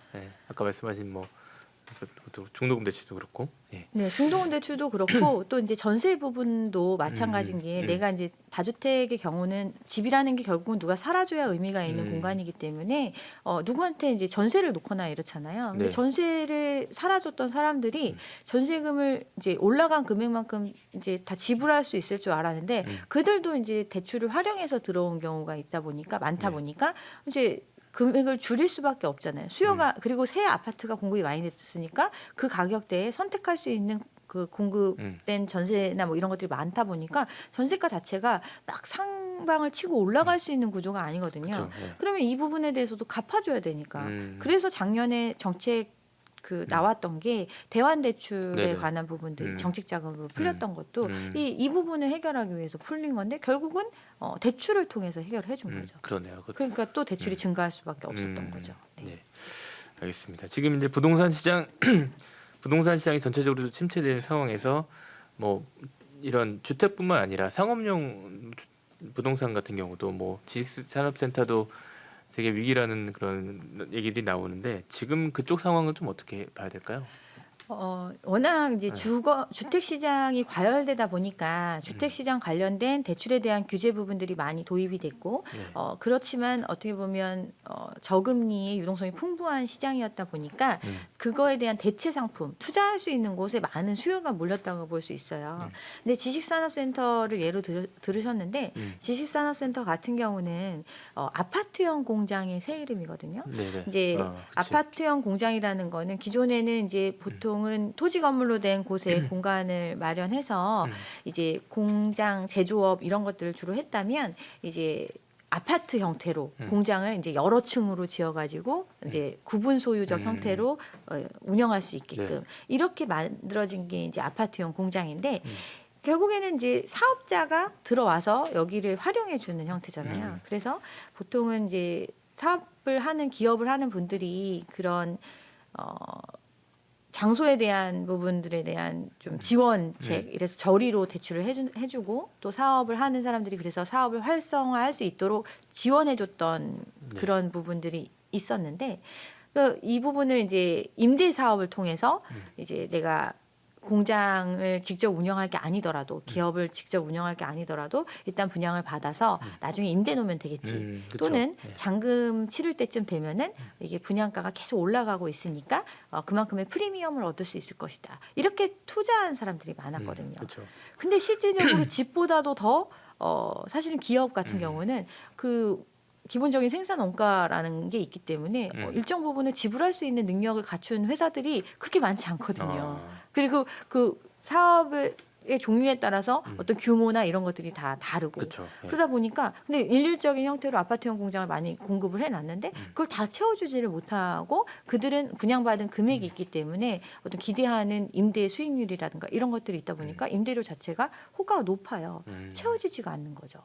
Speaker 1: 아까 말씀하신 뭐 그것도 중도금 대출도 그렇고.
Speaker 2: 네, 중도금 대출도 그렇고 또 이제 전세 부분도 마찬가지인 게 내가 이제 다주택의 경우는 집이라는 게 결국은 누가 살아줘야 의미가 있는 공간이기 때문에 누구한테 이제 전세를 놓거나 이렇잖아요. 근데
Speaker 1: 네.
Speaker 2: 전세를 살아줬던 사람들이 전세금을 이제 올라간 금액만큼 이제 다 지불할 수 있을 줄 알았는데 그들도 이제 대출을 활용해서 들어온 경우가 있다 보니까 많다 보니까 이제 금액을 줄일 수밖에 없잖아요. 수요가 그리고 새 아파트가 공급이 많이 됐으니까 그 가격대에 선택할 수 있는 그 공급된 전세나 뭐 이런 것들이 많다 보니까 전세가 자체가 막 상방을 치고 올라갈 수 있는 구조가 아니거든요.
Speaker 1: 그쵸,
Speaker 2: 그러면 이 부분에 대해서도 갚아줘야 되니까. 그래서 작년에 정책 그 나왔던 게 대환 대출에
Speaker 1: 네네.
Speaker 2: 관한 부분들이 정책 자금으로 풀렸던 것도
Speaker 1: 음.
Speaker 2: 이 부분을 해결하기 위해서 풀린 건데 결국은 대출을 통해서 해결해 준 거죠.
Speaker 1: 그러네요.
Speaker 2: 그러니까 또 대출이 증가할 수밖에 없었던 거죠. 네.
Speaker 1: 네, 알겠습니다. 지금 이제 부동산 시장이 전체적으로 좀 침체된 상황에서 뭐 이런 주택뿐만 아니라 상업용 부동산 같은 경우도 뭐 지식산업센터도 되게 위기라는 그런 얘기들이 나오는데 지금 그쪽 상황은 좀 어떻게 봐야 될까요?
Speaker 2: 워낙 이제 주택 시장이 과열되다 보니까 주택 시장 관련된 대출에 대한 규제 부분들이 많이 도입이 됐고 그렇지만 어떻게 보면 저금리의 유동성이 풍부한 시장이었다 보니까 그거에 대한 대체 상품 투자할 수 있는 곳에 많은 수요가 몰렸다고 볼 수 있어요. 근데 지식산업센터를 예로 들으셨는데 지식산업센터 같은 경우는 아파트형 공장의 새 이름이거든요.
Speaker 1: 네네.
Speaker 2: 이제
Speaker 1: 그치.
Speaker 2: 아파트형 공장이라는 거는 기존에는 이제 보통은 토지 건물로 된 곳에 공간을 마련해서 이제 공장 제조업 이런 것들을 주로 했다면 이제 아파트 형태로 공장을 이제 여러 층으로 지어가지고 이제 구분 소유적 형태로 운영할 수 있게끔 이렇게 만들어진 게 이제 아파트형 공장인데 결국에는 이제 사업자가 들어와서 여기를 활용해 주는 형태잖아요. 그래서 보통은 이제 사업을 하는 기업을 하는 분들이 그런 장소에 대한 부분들에 대한 좀 지원책 이래서 저리로 대출을 해주고 또 사업을 하는 사람들이 그래서 사업을 활성화할 수 있도록 지원해줬던 그런 부분들이 있었는데 이 부분을 이제 임대 사업을 통해서 이제 내가 공장을 직접 운영할 게 아니더라도 기업을 직접 운영할 게 아니더라도 일단 분양을 받아서 나중에 임대 놓으면 되겠지.
Speaker 1: 그쵸.
Speaker 2: 또는 잔금 치를 때쯤 되면은 이게 분양가가 계속 올라가고 있으니까 그만큼의 프리미엄을 얻을 수 있을 것이다. 이렇게 투자한 사람들이 많았거든요.
Speaker 1: 그렇죠.
Speaker 2: 근데 실질적으로 집보다도 더 사실은 기업 같은 경우는 그 기본적인 생산 원가라는 게 있기 때문에 일정 부분을 지불할 수 있는 능력을 갖춘 회사들이 그렇게 많지 않거든요. 그리고 그 사업의 종류에 따라서 어떤 규모나 이런 것들이 다 다르고
Speaker 1: 그쵸.
Speaker 2: 그러다 보니까 근데 일률적인 형태로 아파트형 공장을 많이 공급을 해놨는데 그걸 다 채워주지를 못하고 그들은 분양받은 금액이 있기 때문에 어떤 기대하는 임대 수익률이라든가 이런 것들이 있다 보니까 임대료 자체가 호가가 높아요. 채워지지가 않는 거죠.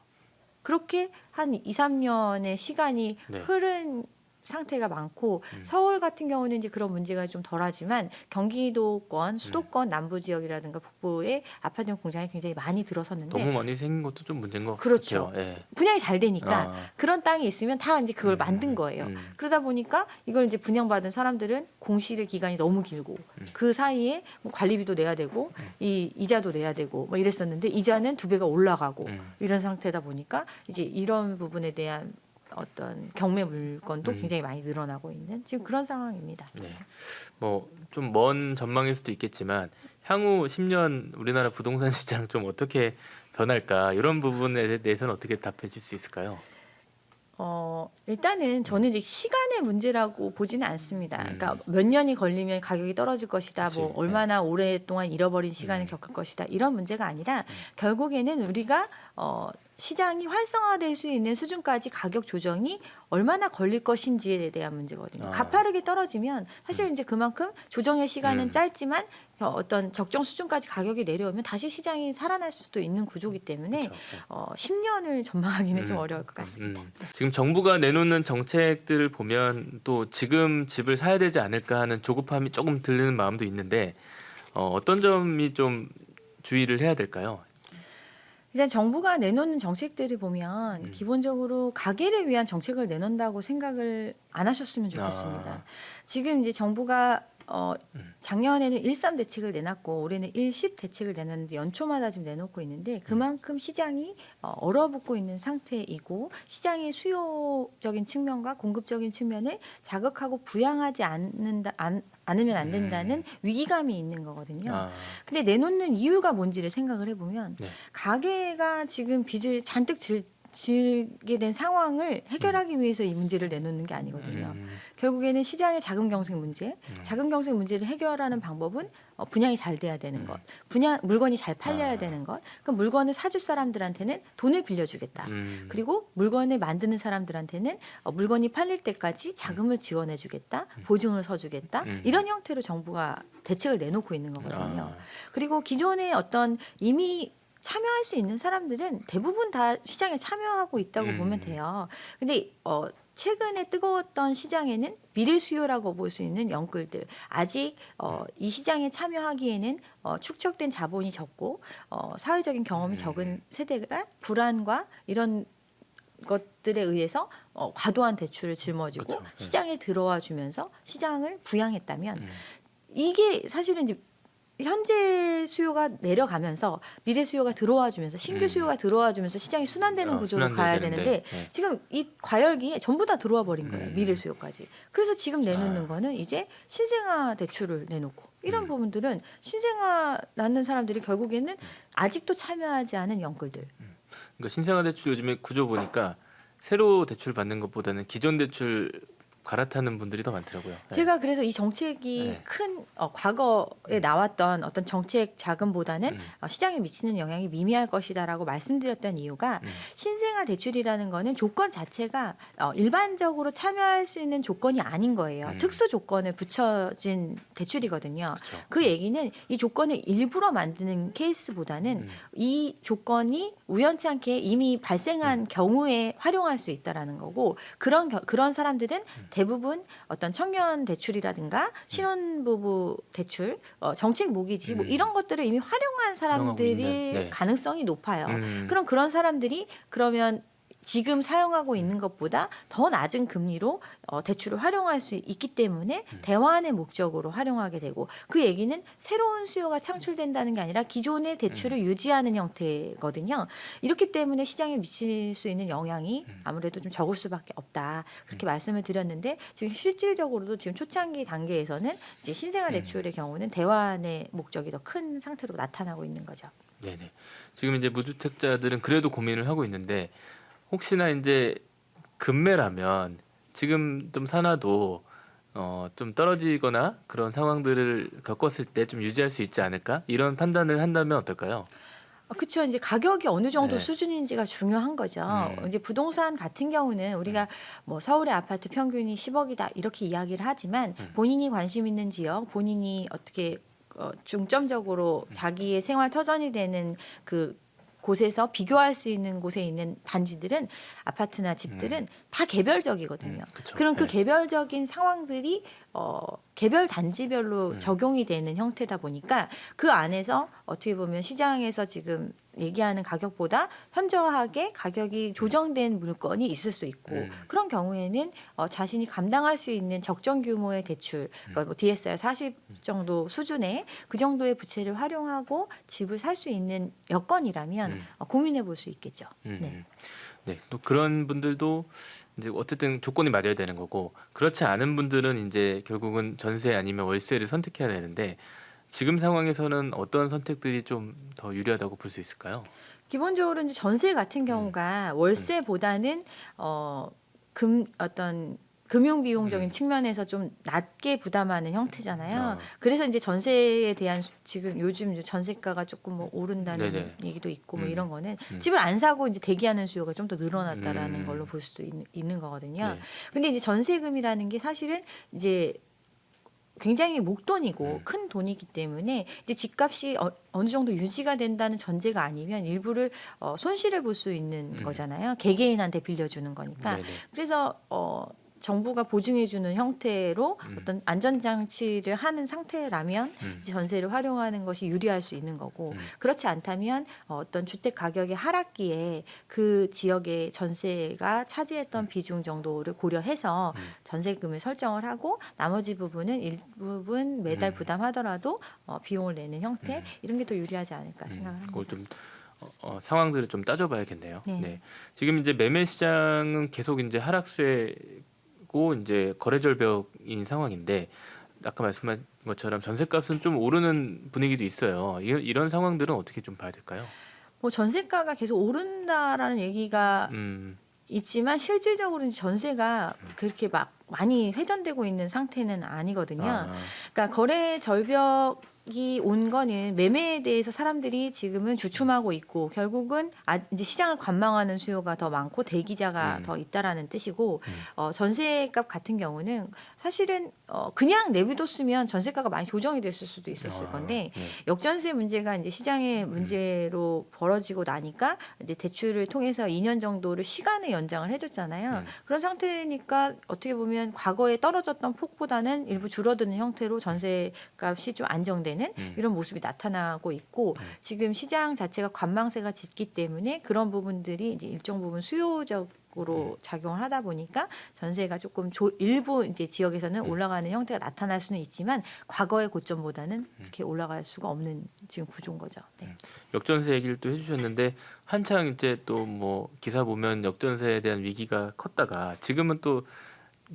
Speaker 2: 그렇게 한 2, 3년의 시간이 흐른 상태가 많고 서울 같은 경우는 이제 그런 문제가 좀 덜하지만 경기도권, 수도권 남부 지역이라든가 북부에 아파트형 공장이 굉장히 많이 들어섰는데
Speaker 1: 너무 많이 생긴 것도 좀 문제인 것
Speaker 2: 그렇죠.
Speaker 1: 같아요. 예.
Speaker 2: 분양이 잘 되니까 그런 땅이 있으면 다 이제 그걸 만든 거예요. 그러다 보니까 이걸 이제 분양받은 사람들은 공실의 기간이 너무 길고 그 사이에 뭐 관리비도 내야 되고 이 이자도 내야 되고 뭐 이랬었는데 이자는 2배가 올라가고 이런 상태다 보니까 이제 이런 부분에 대한 어떤 경매 물건도 굉장히 많이 늘어나고 있는 지금 그런 상황입니다.
Speaker 1: 네. 뭐 좀 먼 전망일 수도 있겠지만 향후 10년 우리나라 부동산 시장 좀 어떻게 변할까 이런 부분에 대해서는 어떻게 답해 줄 수 있을까요?
Speaker 2: 일단은 저는 이제 시간의 문제라고 보지는 않습니다. 그러니까 몇 년이 걸리면 가격이 떨어질 것이다.
Speaker 1: 그치.
Speaker 2: 뭐 얼마나 오랫동안 잃어버린 시간을 겪을 것이다. 이런 문제가 아니라 결국에는 우리가 시장이 활성화될 수 있는 수준까지 가격 조정이 얼마나 걸릴 것인지에 대한 문제거든요.
Speaker 1: 아.
Speaker 2: 가파르게 떨어지면 사실 이제 그만큼 조정의 시간은
Speaker 1: 음.
Speaker 2: 짧지만 어떤 적정 수준까지 가격이 내려오면 다시 시장이 살아날 수도 있는 구조이기 때문에
Speaker 1: 그쵸.
Speaker 2: 10년을 전망하기는 좀
Speaker 1: 음.
Speaker 2: 어려울 것 같습니다.
Speaker 1: 지금 정부가 내놓는 정책들을 보면 또 지금 집을 사야 되지 않을까 하는 조급함이 조금 들리는 마음도 있는데 어떤 점이 좀 주의를 해야 될까요?
Speaker 2: 일단 정부가 내놓는 정책들을 보면 기본적으로 가게를 위한 정책을 내놓는다고 생각을 안 하셨으면 좋겠습니다.
Speaker 1: 아.
Speaker 2: 지금 이제 정부가 작년에는 1.3 대책을 내놨고 올해는 1.10 대책을 내놨는데 연초마다 지금 내놓고 있는데 그만큼 시장이 얼어붙고 있는 상태이고 시장의 수요적인 측면과 공급적인 측면을 자극하고 부양하지 않으면 안 된다는 위기감이 있는 거거든요.
Speaker 1: 아.
Speaker 2: 근데 내놓는 이유가 뭔지를 생각을 해보면
Speaker 1: 네.
Speaker 2: 가게가 지금 빚을 잔뜩 지게 된 상황을 해결하기 위해서 이 문제를 내놓는 게 아니거든요. 결국에는 시장의 자금 경색 문제, 자금 경색 문제를 해결하는 방법은 분양이 잘 돼야 되는 것, 물건이 잘 팔려야 되는 것. 그 물건을 사줄 사람들한테는 돈을 빌려주겠다. 그리고 물건을 만드는 사람들한테는 물건이 팔릴 때까지 자금을 지원해주겠다, 보증을 서주겠다. 이런 형태로 정부가 대책을 내놓고 있는 거거든요.
Speaker 1: 아.
Speaker 2: 그리고 기존의 어떤 이미 참여할 수 있는 사람들은 대부분 다 시장에 참여하고 있다고 보면 돼요. 근데 최근에 뜨거웠던 시장에는 미래 수요라고 볼 수 있는 영끌들 아직 이 시장에 참여하기에는 축적된 자본이 적고 사회적인 경험이 적은 세대가 불안과 이런 것들에 의해서 과도한 대출을 짊어지고
Speaker 1: 그쵸.
Speaker 2: 시장에 들어와 주면서 시장을 부양했다면 이게 사실은 이제 현재 수요가 내려가면서 미래 수요가 들어와 주면서 신규 수요가 들어와 주면서 시장이 순환되는 구조로 가야 되는데
Speaker 1: 네.
Speaker 2: 지금 이 과열기에 전부 다 들어와 버린 거예요. 미래 수요까지. 그래서 지금 내놓는 거는 이제 신생아 대출을 내놓고 이런 부분들은 신생아 낳는 사람들이 결국에는 아직도 참여하지 않은 영끌들.
Speaker 1: 그러니까 신생아 대출 요즘에 구조 보니까 새로 대출 받는 것보다는 기존 대출 갈아타는 분들이 더 많더라고요. 네.
Speaker 2: 제가 그래서 이 정책이
Speaker 1: 네.
Speaker 2: 큰 과거에 나왔던 어떤 정책 자금보다는 시장에 미치는 영향이 미미할 것이다라고 말씀드렸던 이유가 신생아 대출이라는 거는 조건 자체가 일반적으로 참여할 수 있는 조건이 아닌 거예요. 특수 조건을 붙여진 대출이거든요.
Speaker 1: 그쵸.
Speaker 2: 그 얘기는 이 조건을 일부러 만드는 케이스보다는 이 조건이 우연치 않게 이미 발생한 경우에 활용할 수 있다라는 거고 그런 사람들은 대부분 어떤 청년 대출이라든가 신혼부부 대출, 정책 모기지 뭐 이런 것들을 이미 활용한 사람들이
Speaker 1: 네.
Speaker 2: 가능성이 높아요. 그럼 그런 사람들이 그러면 지금 사용하고 있는 것보다 더 낮은 금리로 대출을 활용할 수 있기 때문에 대환의 목적으로 활용하게 되고 그 얘기는 새로운 수요가 창출된다는 게 아니라 기존의 대출을 유지하는 형태거든요. 이렇기 때문에 시장에 미칠 수 있는 영향이 아무래도 좀 적을 수밖에 없다. 그렇게 말씀을 드렸는데 지금 실질적으로도 지금 초창기 단계에서는 이제 신생아 대출의 경우는 대환의 목적이 더 큰 상태로 나타나고 있는 거죠.
Speaker 1: 네네. 지금 이제 무주택자들은 그래도 고민을 하고 있는데 혹시나 이제 급매라면 지금 좀 사놔도 좀 떨어지거나 그런 상황들을 겪었을 때 좀 유지할 수 있지 않을까? 이런 판단을 한다면 어떨까요?
Speaker 2: 그렇죠. 이제 가격이 어느 정도
Speaker 1: 네.
Speaker 2: 수준인지가 중요한 거죠. 이제 부동산 같은 경우는 우리가 뭐 서울의 아파트 평균이 10억이다 이렇게 이야기를 하지만 본인이 관심 있는 지역, 본인이 어떻게 중점적으로 자기의 생활 터전이 되는 그 곳에서 비교할 수 있는 곳에 있는 단지들은 아파트나 집들은 다 개별적이거든요.
Speaker 1: 그쵸.
Speaker 2: 그럼 그
Speaker 1: 네.
Speaker 2: 개별적인 상황들이 개별 단지별로 적용이 되는 형태다 보니까 그 안에서 어떻게 보면 시장에서 지금 얘기하는 가격보다 현저하게 가격이 조정된 물건이 있을 수 있고 그런 경우에는 자신이 감당할 수 있는 적정 규모의 대출, 그러니까 뭐 DSR 40 정도 수준의 그 정도의 부채를 활용하고 집을 살 수 있는 여건이라면 고민해 볼 수 있겠죠. 네.
Speaker 1: 네, 또 그런 분들도 이제 어쨌든 조건이 맞아야 되는 거고 그렇지 않은 분들은 이제 결국은 전세 아니면 월세를 선택해야 되는데 지금 상황에서는 어떤 선택들이 좀 더 유리하다고 볼 수 있을까요?
Speaker 2: 기본적으로 이제 전세 같은 경우가 월세보다는 어떤 금융 비용적인 측면에서 좀 낮게 부담하는 형태잖아요.
Speaker 1: 아.
Speaker 2: 그래서 이제 전세에 대한 지금 요즘 전세가가 조금 뭐 오른다는
Speaker 1: 네네.
Speaker 2: 얘기도 있고 뭐
Speaker 1: 음.
Speaker 2: 이런 거는
Speaker 1: 음.
Speaker 2: 집을 안 사고 이제 대기하는 수요가 좀 더 늘어났다라는 걸로
Speaker 1: 음.
Speaker 2: 볼 수도 있는 거거든요.
Speaker 1: 네.
Speaker 2: 근데 이제 전세금이라는 게 사실은 이제 굉장히 목돈이고 큰 돈이기 때문에 이제 집값이 어느 정도 유지가 된다는 전제가 아니면 일부를 손실을 볼 수 있는 거잖아요. 개개인한테 빌려주는 거니까.
Speaker 1: 네네.
Speaker 2: 그래서 정부가 보증해주는 형태로
Speaker 1: 음.
Speaker 2: 어떤 안전장치를 하는 상태라면
Speaker 1: 음.
Speaker 2: 이제 전세를 활용하는 것이 유리할 수 있는 거고 그렇지 않다면 어떤 주택 가격의 하락기에 그 지역의 전세가 차지했던 비중 정도를 고려해서 전세금을 설정을 하고 나머지 부분은 일부분 매달 부담하더라도 비용을 내는 형태 이런 게 더 유리하지 않을까 생각을 합니다.
Speaker 1: 그걸 좀 상황들을 좀 따져봐야겠네요.
Speaker 2: 네.
Speaker 1: 네. 지금 이제 매매 시장은 계속 이제 하락세고 이제 거래 절벽인 상황인데 아까 말씀한 것처럼 전세값은 좀 오르는 분위기도 있어요. 이런 상황들은 어떻게 좀 봐야 될까요?
Speaker 2: 뭐 전세가가 계속 오른다라는 얘기가 있지만 실질적으로는 전세가 그렇게 막 많이 회전되고 있는 상태는 아니거든요.
Speaker 1: 아.
Speaker 2: 그러니까 거래 절벽이 온 거는 매매에 대해서 사람들이 지금은 주춤하고 있고 결국은 이제 시장을 관망하는 수요가 더 많고 대기자가 더 있다라는 뜻이고 전세값 같은 경우는 사실은 그냥 내비뒀으면 전세가가 많이 조정이 됐을 수도 있었을 건데
Speaker 1: 네.
Speaker 2: 역전세 문제가 이제 시장의 문제로 벌어지고 나니까 이제 대출을 통해서 2년 정도를 시간을 연장을 해줬잖아요. 그런 상태니까 어떻게 보면 과거에 떨어졌던 폭보다는 일부 줄어드는 형태로 전세값이 좀 안정되는 이런 모습이 나타나고 있고 지금 시장 자체가 관망세가 짙기 때문에 그런 부분들이 이제 일정 부분 수요적으로 작용을 하다 보니까 전세가 조금 일부 이제 지역에서는 올라가는 형태가 나타날 수는 있지만 과거의 고점보다는 이렇게 올라갈 수가 없는 지금 구조인 거죠. 네.
Speaker 1: 역전세 얘기를 또 해주셨는데 한창 이제 또 뭐 기사 보면 역전세에 대한 위기가 컸다가 지금은 또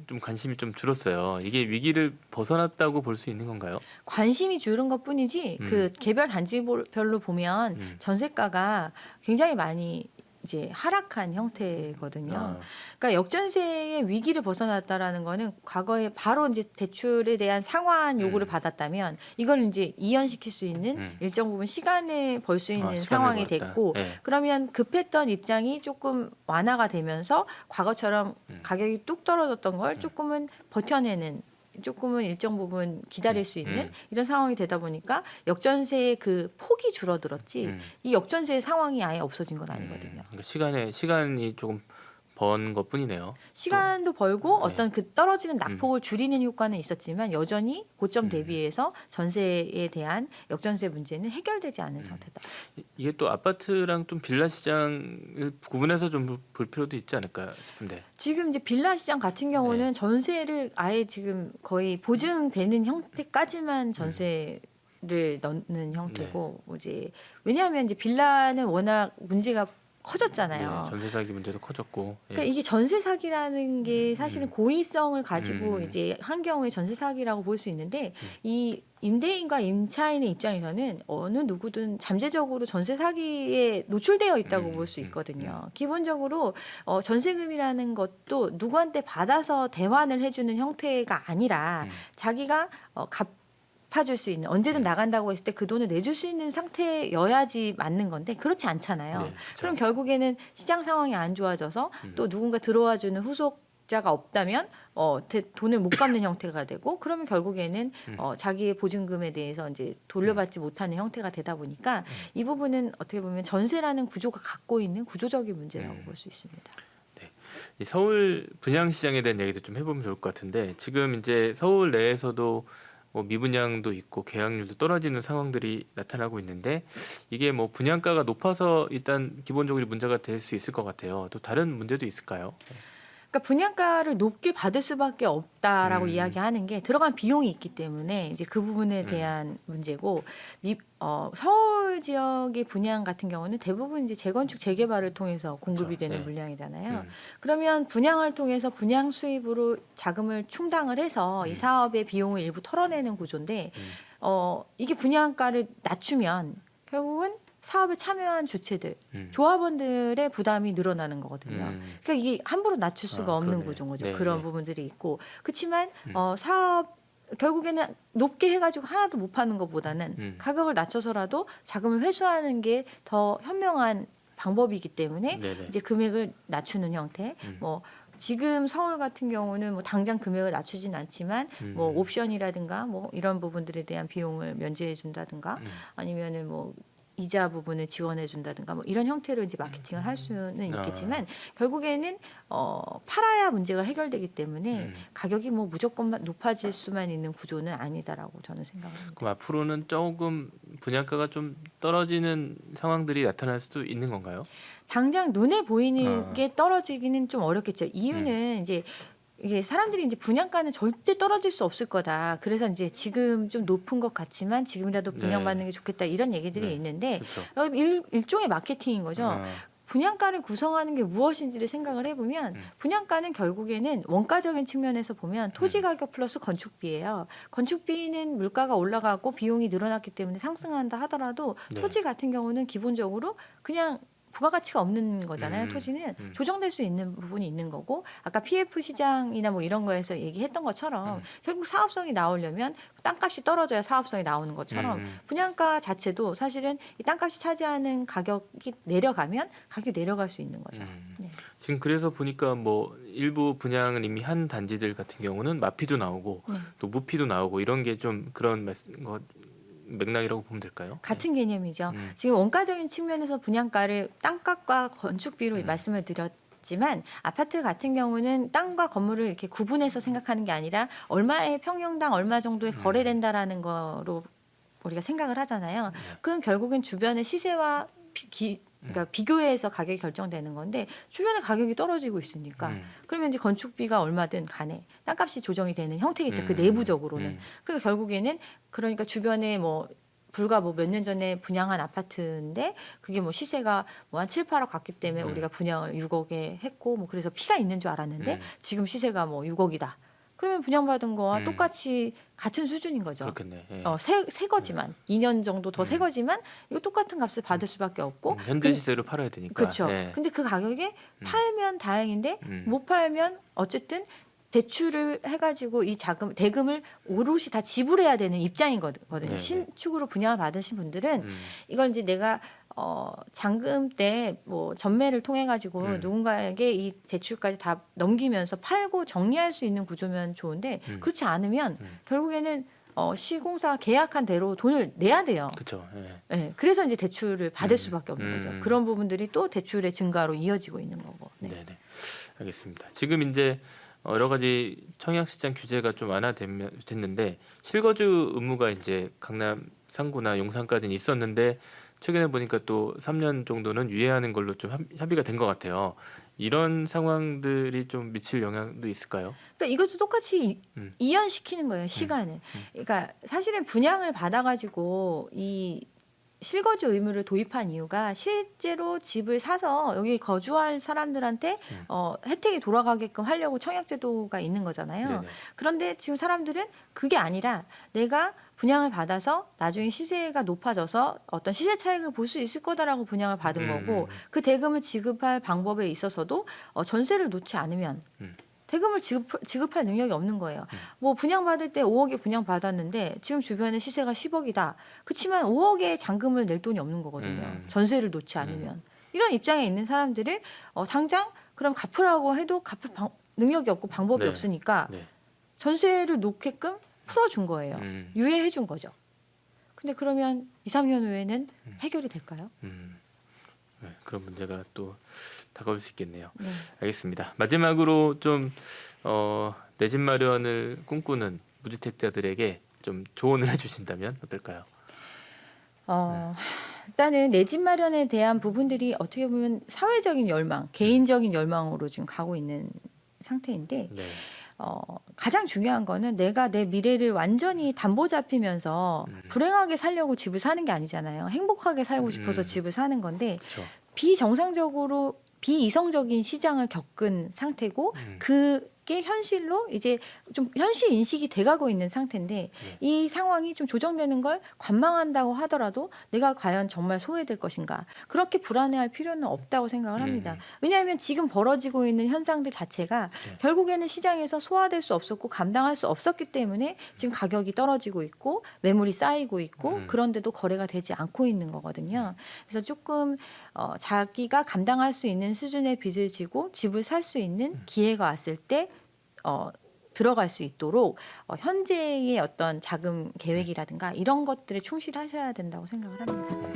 Speaker 1: 좀 관심이 좀 줄었어요. 이게 위기를 벗어났다고 볼 수 있는 건가요?
Speaker 2: 관심이 줄은 것뿐이지 그 개별 단지별로 보면 전세가가 굉장히 많이 이제 하락한 형태거든요.
Speaker 1: 아.
Speaker 2: 그러니까 역전세의 위기를 벗어났다라는 거는 과거에 바로 이제 대출에 대한 상환 요구를 받았다면 이걸 이제 이연시킬 수 있는 일정 부분 시간을 벌 수 있는
Speaker 1: 시간을
Speaker 2: 상황이
Speaker 1: 벌었다.
Speaker 2: 됐고
Speaker 1: 네.
Speaker 2: 그러면 급했던 입장이 조금 완화가 되면서 과거처럼 가격이 뚝 떨어졌던 걸 조금은 버텨내는 조금은 일정 부분 기다릴 수 있는 이런 상황이 되다 보니까 역전세의 그 폭이 줄어들었지 이 역전세의 상황이 아예 없어진 건 아니거든요.
Speaker 1: 그러니까 시간이 조금 번 것뿐이네요.
Speaker 2: 시간도 벌고
Speaker 1: 네.
Speaker 2: 어떤 그 떨어지는 낙폭을 줄이는 효과는 있었지만 여전히 고점 대비해서 전세에 대한 역전세 문제는 해결되지 않은 상태다.
Speaker 1: 이게 또 아파트랑 좀 빌라 시장을 구분해서 좀 볼 필요도 있지 않을까 싶은데.
Speaker 2: 지금 이제 빌라 시장 같은 경우는 전세를 아예 지금 거의 보증되는 형태까지만 전세를 넣는 형태고 이제 왜냐하면 이제 빌라는 워낙 문제가 커졌잖아요.
Speaker 1: 네, 전세 사기 문제도 커졌고.
Speaker 2: 그러니까 이게 전세 사기라는 게 사실은 고의성을 가지고 이제 한 경우에 전세 사기라고 볼 수 있는데 이 임대인과 임차인의 입장에서는 어느 누구든 잠재적으로 전세 사기에 노출되어 있다고 볼 수 있거든요. 기본적으로 전세금이라는 것도 누구한테 받아서 대환을 해주는 형태가 아니라 자기가 갚아줄 수 있는 언제든 나간다고 했을 때 그 돈을 내줄 수 있는 상태여야지 맞는 건데 그렇지 않잖아요.
Speaker 1: 네, 그렇죠.
Speaker 2: 그럼 결국에는 시장 상황이 안 좋아져서 또 누군가 들어와주는 후속자가 없다면 돈을 못 갚는 형태가 되고 그러면 결국에는 자기의 보증금에 대해서 이제 돌려받지 못하는 형태가 되다 보니까 이 부분은 어떻게 보면 전세라는 구조가 갖고 있는 구조적인 문제라고 볼 수 있습니다.
Speaker 1: 이 서울 분양 시장에 대한 얘기도 좀 해보면 좋을 것 같은데 지금 이제 서울 내에서도 뭐 미분양도 있고 계약률도 떨어지는 상황들이 나타나고 있는데 이게 뭐 분양가가 높아서 일단 기본적으로 문제가 될 수 있을 것 같아요. 또 다른 문제도 있을까요?
Speaker 2: 그러니까 분양가를 높게 받을 수밖에 없다라고 이야기하는 게 들어간 비용이 있기 때문에 이제 그 부분에 대한 문제고 서울 지역의 분양 같은 경우는 대부분 이제 재건축 재개발을 통해서 공급이
Speaker 1: 그렇죠.
Speaker 2: 되는
Speaker 1: 네.
Speaker 2: 물량이잖아요. 그러면 분양을 통해서 분양 수입으로 자금을 충당을 해서 이 사업의 비용을 일부 털어내는 구조인데 이게 분양가를 낮추면 결국은 사업에 참여한 주체들,
Speaker 1: 음.
Speaker 2: 조합원들의 부담이 늘어나는 거거든요. 그러니까 이게 함부로 낮출 수가 없는
Speaker 1: 그러네.
Speaker 2: 구조인 거죠.
Speaker 1: 네,
Speaker 2: 그런
Speaker 1: 네.
Speaker 2: 부분들이 있고. 그렇지만
Speaker 1: 음.
Speaker 2: 사업 결국에는 높게 해가지고 하나도 못 파는 것보다는 가격을 낮춰서라도 자금을 회수하는 게 더 현명한 방법이기 때문에
Speaker 1: 네네.
Speaker 2: 이제 금액을 낮추는 형태. 뭐 지금 서울 같은 경우는 뭐 당장 금액을 낮추진 않지만 뭐 옵션이라든가 뭐 이런 부분들에 대한 비용을 면제해 준다든가 아니면은 뭐 이자 부분을 지원해 준다든가 뭐 이런 형태로 이제 마케팅을 할 수는 있겠지만 결국에는 팔아야 문제가 해결되기 때문에 가격이 뭐 무조건 높아질 수만 있는 구조는 아니다라고 저는 생각합니다.
Speaker 1: 그럼 앞으로는 조금 분양가가 좀 떨어지는 상황들이 나타날 수도 있는 건가요?
Speaker 2: 당장 눈에 보이는 게 떨어지기는 좀 어렵겠죠. 이유는 이제 이게 사람들이 이제 분양가는 절대 떨어질 수 없을 거다. 그래서 이제 지금 좀 높은 것 같지만 지금이라도 분양받는 게 좋겠다 이런 얘기들이
Speaker 1: 네.
Speaker 2: 있는데
Speaker 1: 그렇죠.
Speaker 2: 일종의 마케팅인 거죠. 분양가를 구성하는 게 무엇인지를 생각을 해보면 분양가는 결국에는 원가적인 측면에서 보면 토지 가격 플러스 건축비예요. 건축비는 물가가 올라가고 비용이 늘어났기 때문에 상승한다 하더라도
Speaker 1: 네.
Speaker 2: 토지 같은 경우는 기본적으로 그냥 부가가치가 없는 거잖아요. 토지는 조정될 수 있는 부분이 있는 거고 아까 PF 시장이나 뭐 이런 거에서 얘기했던 것처럼 결국 사업성이 나오려면 땅값이 떨어져야 사업성이 나오는 것처럼 분양가 자체도 사실은 이 땅값이 차지하는 가격이 내려가면 가격이 내려갈 수 있는 거죠. 네.
Speaker 1: 지금 그래서 보니까 뭐 일부 분양은 이미 한 단지들 같은 경우는 마피도 나오고 또 무피도 나오고 이런 게 좀 그런 맥락이라고 보면 될까요?
Speaker 2: 같은 개념이죠. 지금 원가적인 측면에서 분양가를 땅값과 건축비로 말씀을 드렸지만 아파트 같은 경우는 땅과 건물을 이렇게 구분해서 생각하는 게 아니라 얼마의 평형당 얼마 정도에 거래된다라는 거로 우리가 생각을 하잖아요. 그건 결국은 주변의 시세와 그러니까 비교해서 가격이 결정되는 건데 주변의 가격이 떨어지고 있으니까 그러면 이제 건축비가 얼마든 간에 땅값이 조정이 되는 형태겠죠. 그 내부적으로는. 그래서 결국에는 그러니까 주변에 뭐 불과 뭐 몇 년 전에 분양한 아파트인데 그게 뭐 시세가 뭐 한 7, 8억 갔기 때문에 우리가 분양을 6억에 했고 뭐 그래서 피가 있는 줄 알았는데 지금 시세가 뭐 6억이다. 그러면 분양받은 거와 똑같이 같은 수준인 거죠.
Speaker 1: 그렇겠네. 예.
Speaker 2: 새 거지만 2년 정도 더 새 거지만 이거 똑같은 값을 받을 수밖에 없고
Speaker 1: 현재 시세로 팔아야 되니까.
Speaker 2: 그렇죠.
Speaker 1: 네.
Speaker 2: 근데 그 가격에 팔면 다행인데 못 팔면 어쨌든 대출을 해가지고 이 대금을 오롯이 다 지불해야 되는 입장이거든요.
Speaker 1: 네네.
Speaker 2: 신축으로 분양을 받으신 분들은 이걸 이제 내가 잔금 때 뭐 전매를 통해 가지고 누군가에게 이 대출까지 다 넘기면서 팔고 정리할 수 있는 구조면 좋은데 그렇지 않으면 결국에는 시공사 계약한 대로 돈을 내야 돼요.
Speaker 1: 그렇죠. 예.
Speaker 2: 네, 그래서 이제 대출을 받을 수밖에 없는 거죠. 그런 부분들이 또 대출의 증가로 이어지고 있는 거고. 네.
Speaker 1: 네네. 알겠습니다. 지금 이제 여러 가지 청약시장 규제가 좀 완화됐는데 실거주 의무가 이제 강남 상구나 용산까지는 있었는데 최근에 보니까 또 3년 정도는 유예하는 걸로 좀 합의가 된 것 같아요. 이런 상황들이 좀 미칠 영향도 있을까요?
Speaker 2: 그러니까 이것도 똑같이 이연시키는 거예요, 시간을. 그러니까 사실은 분양을 받아가지고 이 실거주 의무를 도입한 이유가 실제로 집을 사서 여기 거주할 사람들한테 혜택이 돌아가게끔 하려고 청약제도가 있는 거잖아요.
Speaker 1: 네네.
Speaker 2: 그런데 지금 사람들은 그게 아니라 내가 분양을 받아서 나중에 시세가 높아져서 어떤 시세 차익을 볼 수 있을 거다라고 분양을 받은 거고 그 대금을 지급할 방법에 있어서도 전세를 놓지 않으면 대금을 지급할 능력이 없는 거예요. 뭐 분양받을 때 5억에 분양받았는데 지금 주변에 시세가 10억이다. 그렇지만 5억의 잔금을 낼 돈이 없는 거거든요. 전세를 놓지 않으면. 이런 입장에 있는 사람들을 당장 그럼 갚으라고 해도 갚을 능력이 없고 방법이
Speaker 1: 네.
Speaker 2: 없으니까
Speaker 1: 네.
Speaker 2: 전세를 놓게끔 풀어준 거예요. 유예해 준 거죠. 근데 그러면 2, 3년 후에는 해결이 될까요?
Speaker 1: 네, 그런 문제가 또 다가올 수 있겠네요.
Speaker 2: 네.
Speaker 1: 알겠습니다. 마지막으로 좀 내 집 마련을 꿈꾸는 무주택자들에게 좀 조언을 해주신다면 어떨까요?
Speaker 2: 일단은 내 집 마련에 대한 부분들이 어떻게 보면 사회적인 열망, 개인적인 열망으로 지금 가고 있는 상태인데
Speaker 1: 네.
Speaker 2: 가장 중요한 거는 내가 내 미래를 완전히 담보 잡히면서 불행하게 살려고 집을 사는 게 아니잖아요. 행복하게 살고 싶어서 집을 사는 건데
Speaker 1: 그렇죠.
Speaker 2: 비이성적인 시장을 겪은 상태고 그 게 현실로 이제 좀 현실 인식이 돼가고 있는 상태인데
Speaker 1: 네.
Speaker 2: 이 상황이 좀 조정되는 걸 관망한다고 하더라도 내가 과연 정말 소외될 것인가 그렇게 불안해할 필요는 없다고 생각을 합니다. 왜냐하면 지금 벌어지고 있는 현상들 자체가
Speaker 1: 네.
Speaker 2: 결국에는 시장에서 소화될 수 없었고 감당할 수 없었기 때문에 지금 가격이 떨어지고 있고 매물이 쌓이고 있고 그런데도 거래가 되지 않고 있는 거거든요. 그래서 조금 자기가 감당할 수 있는 수준의 빚을 지고 집을 살 수 있는 기회가 왔을 때 들어갈 수 있도록 현재의 어떤 자금 계획이라든가 이런 것들에 충실하셔야 된다고 생각을 합니다.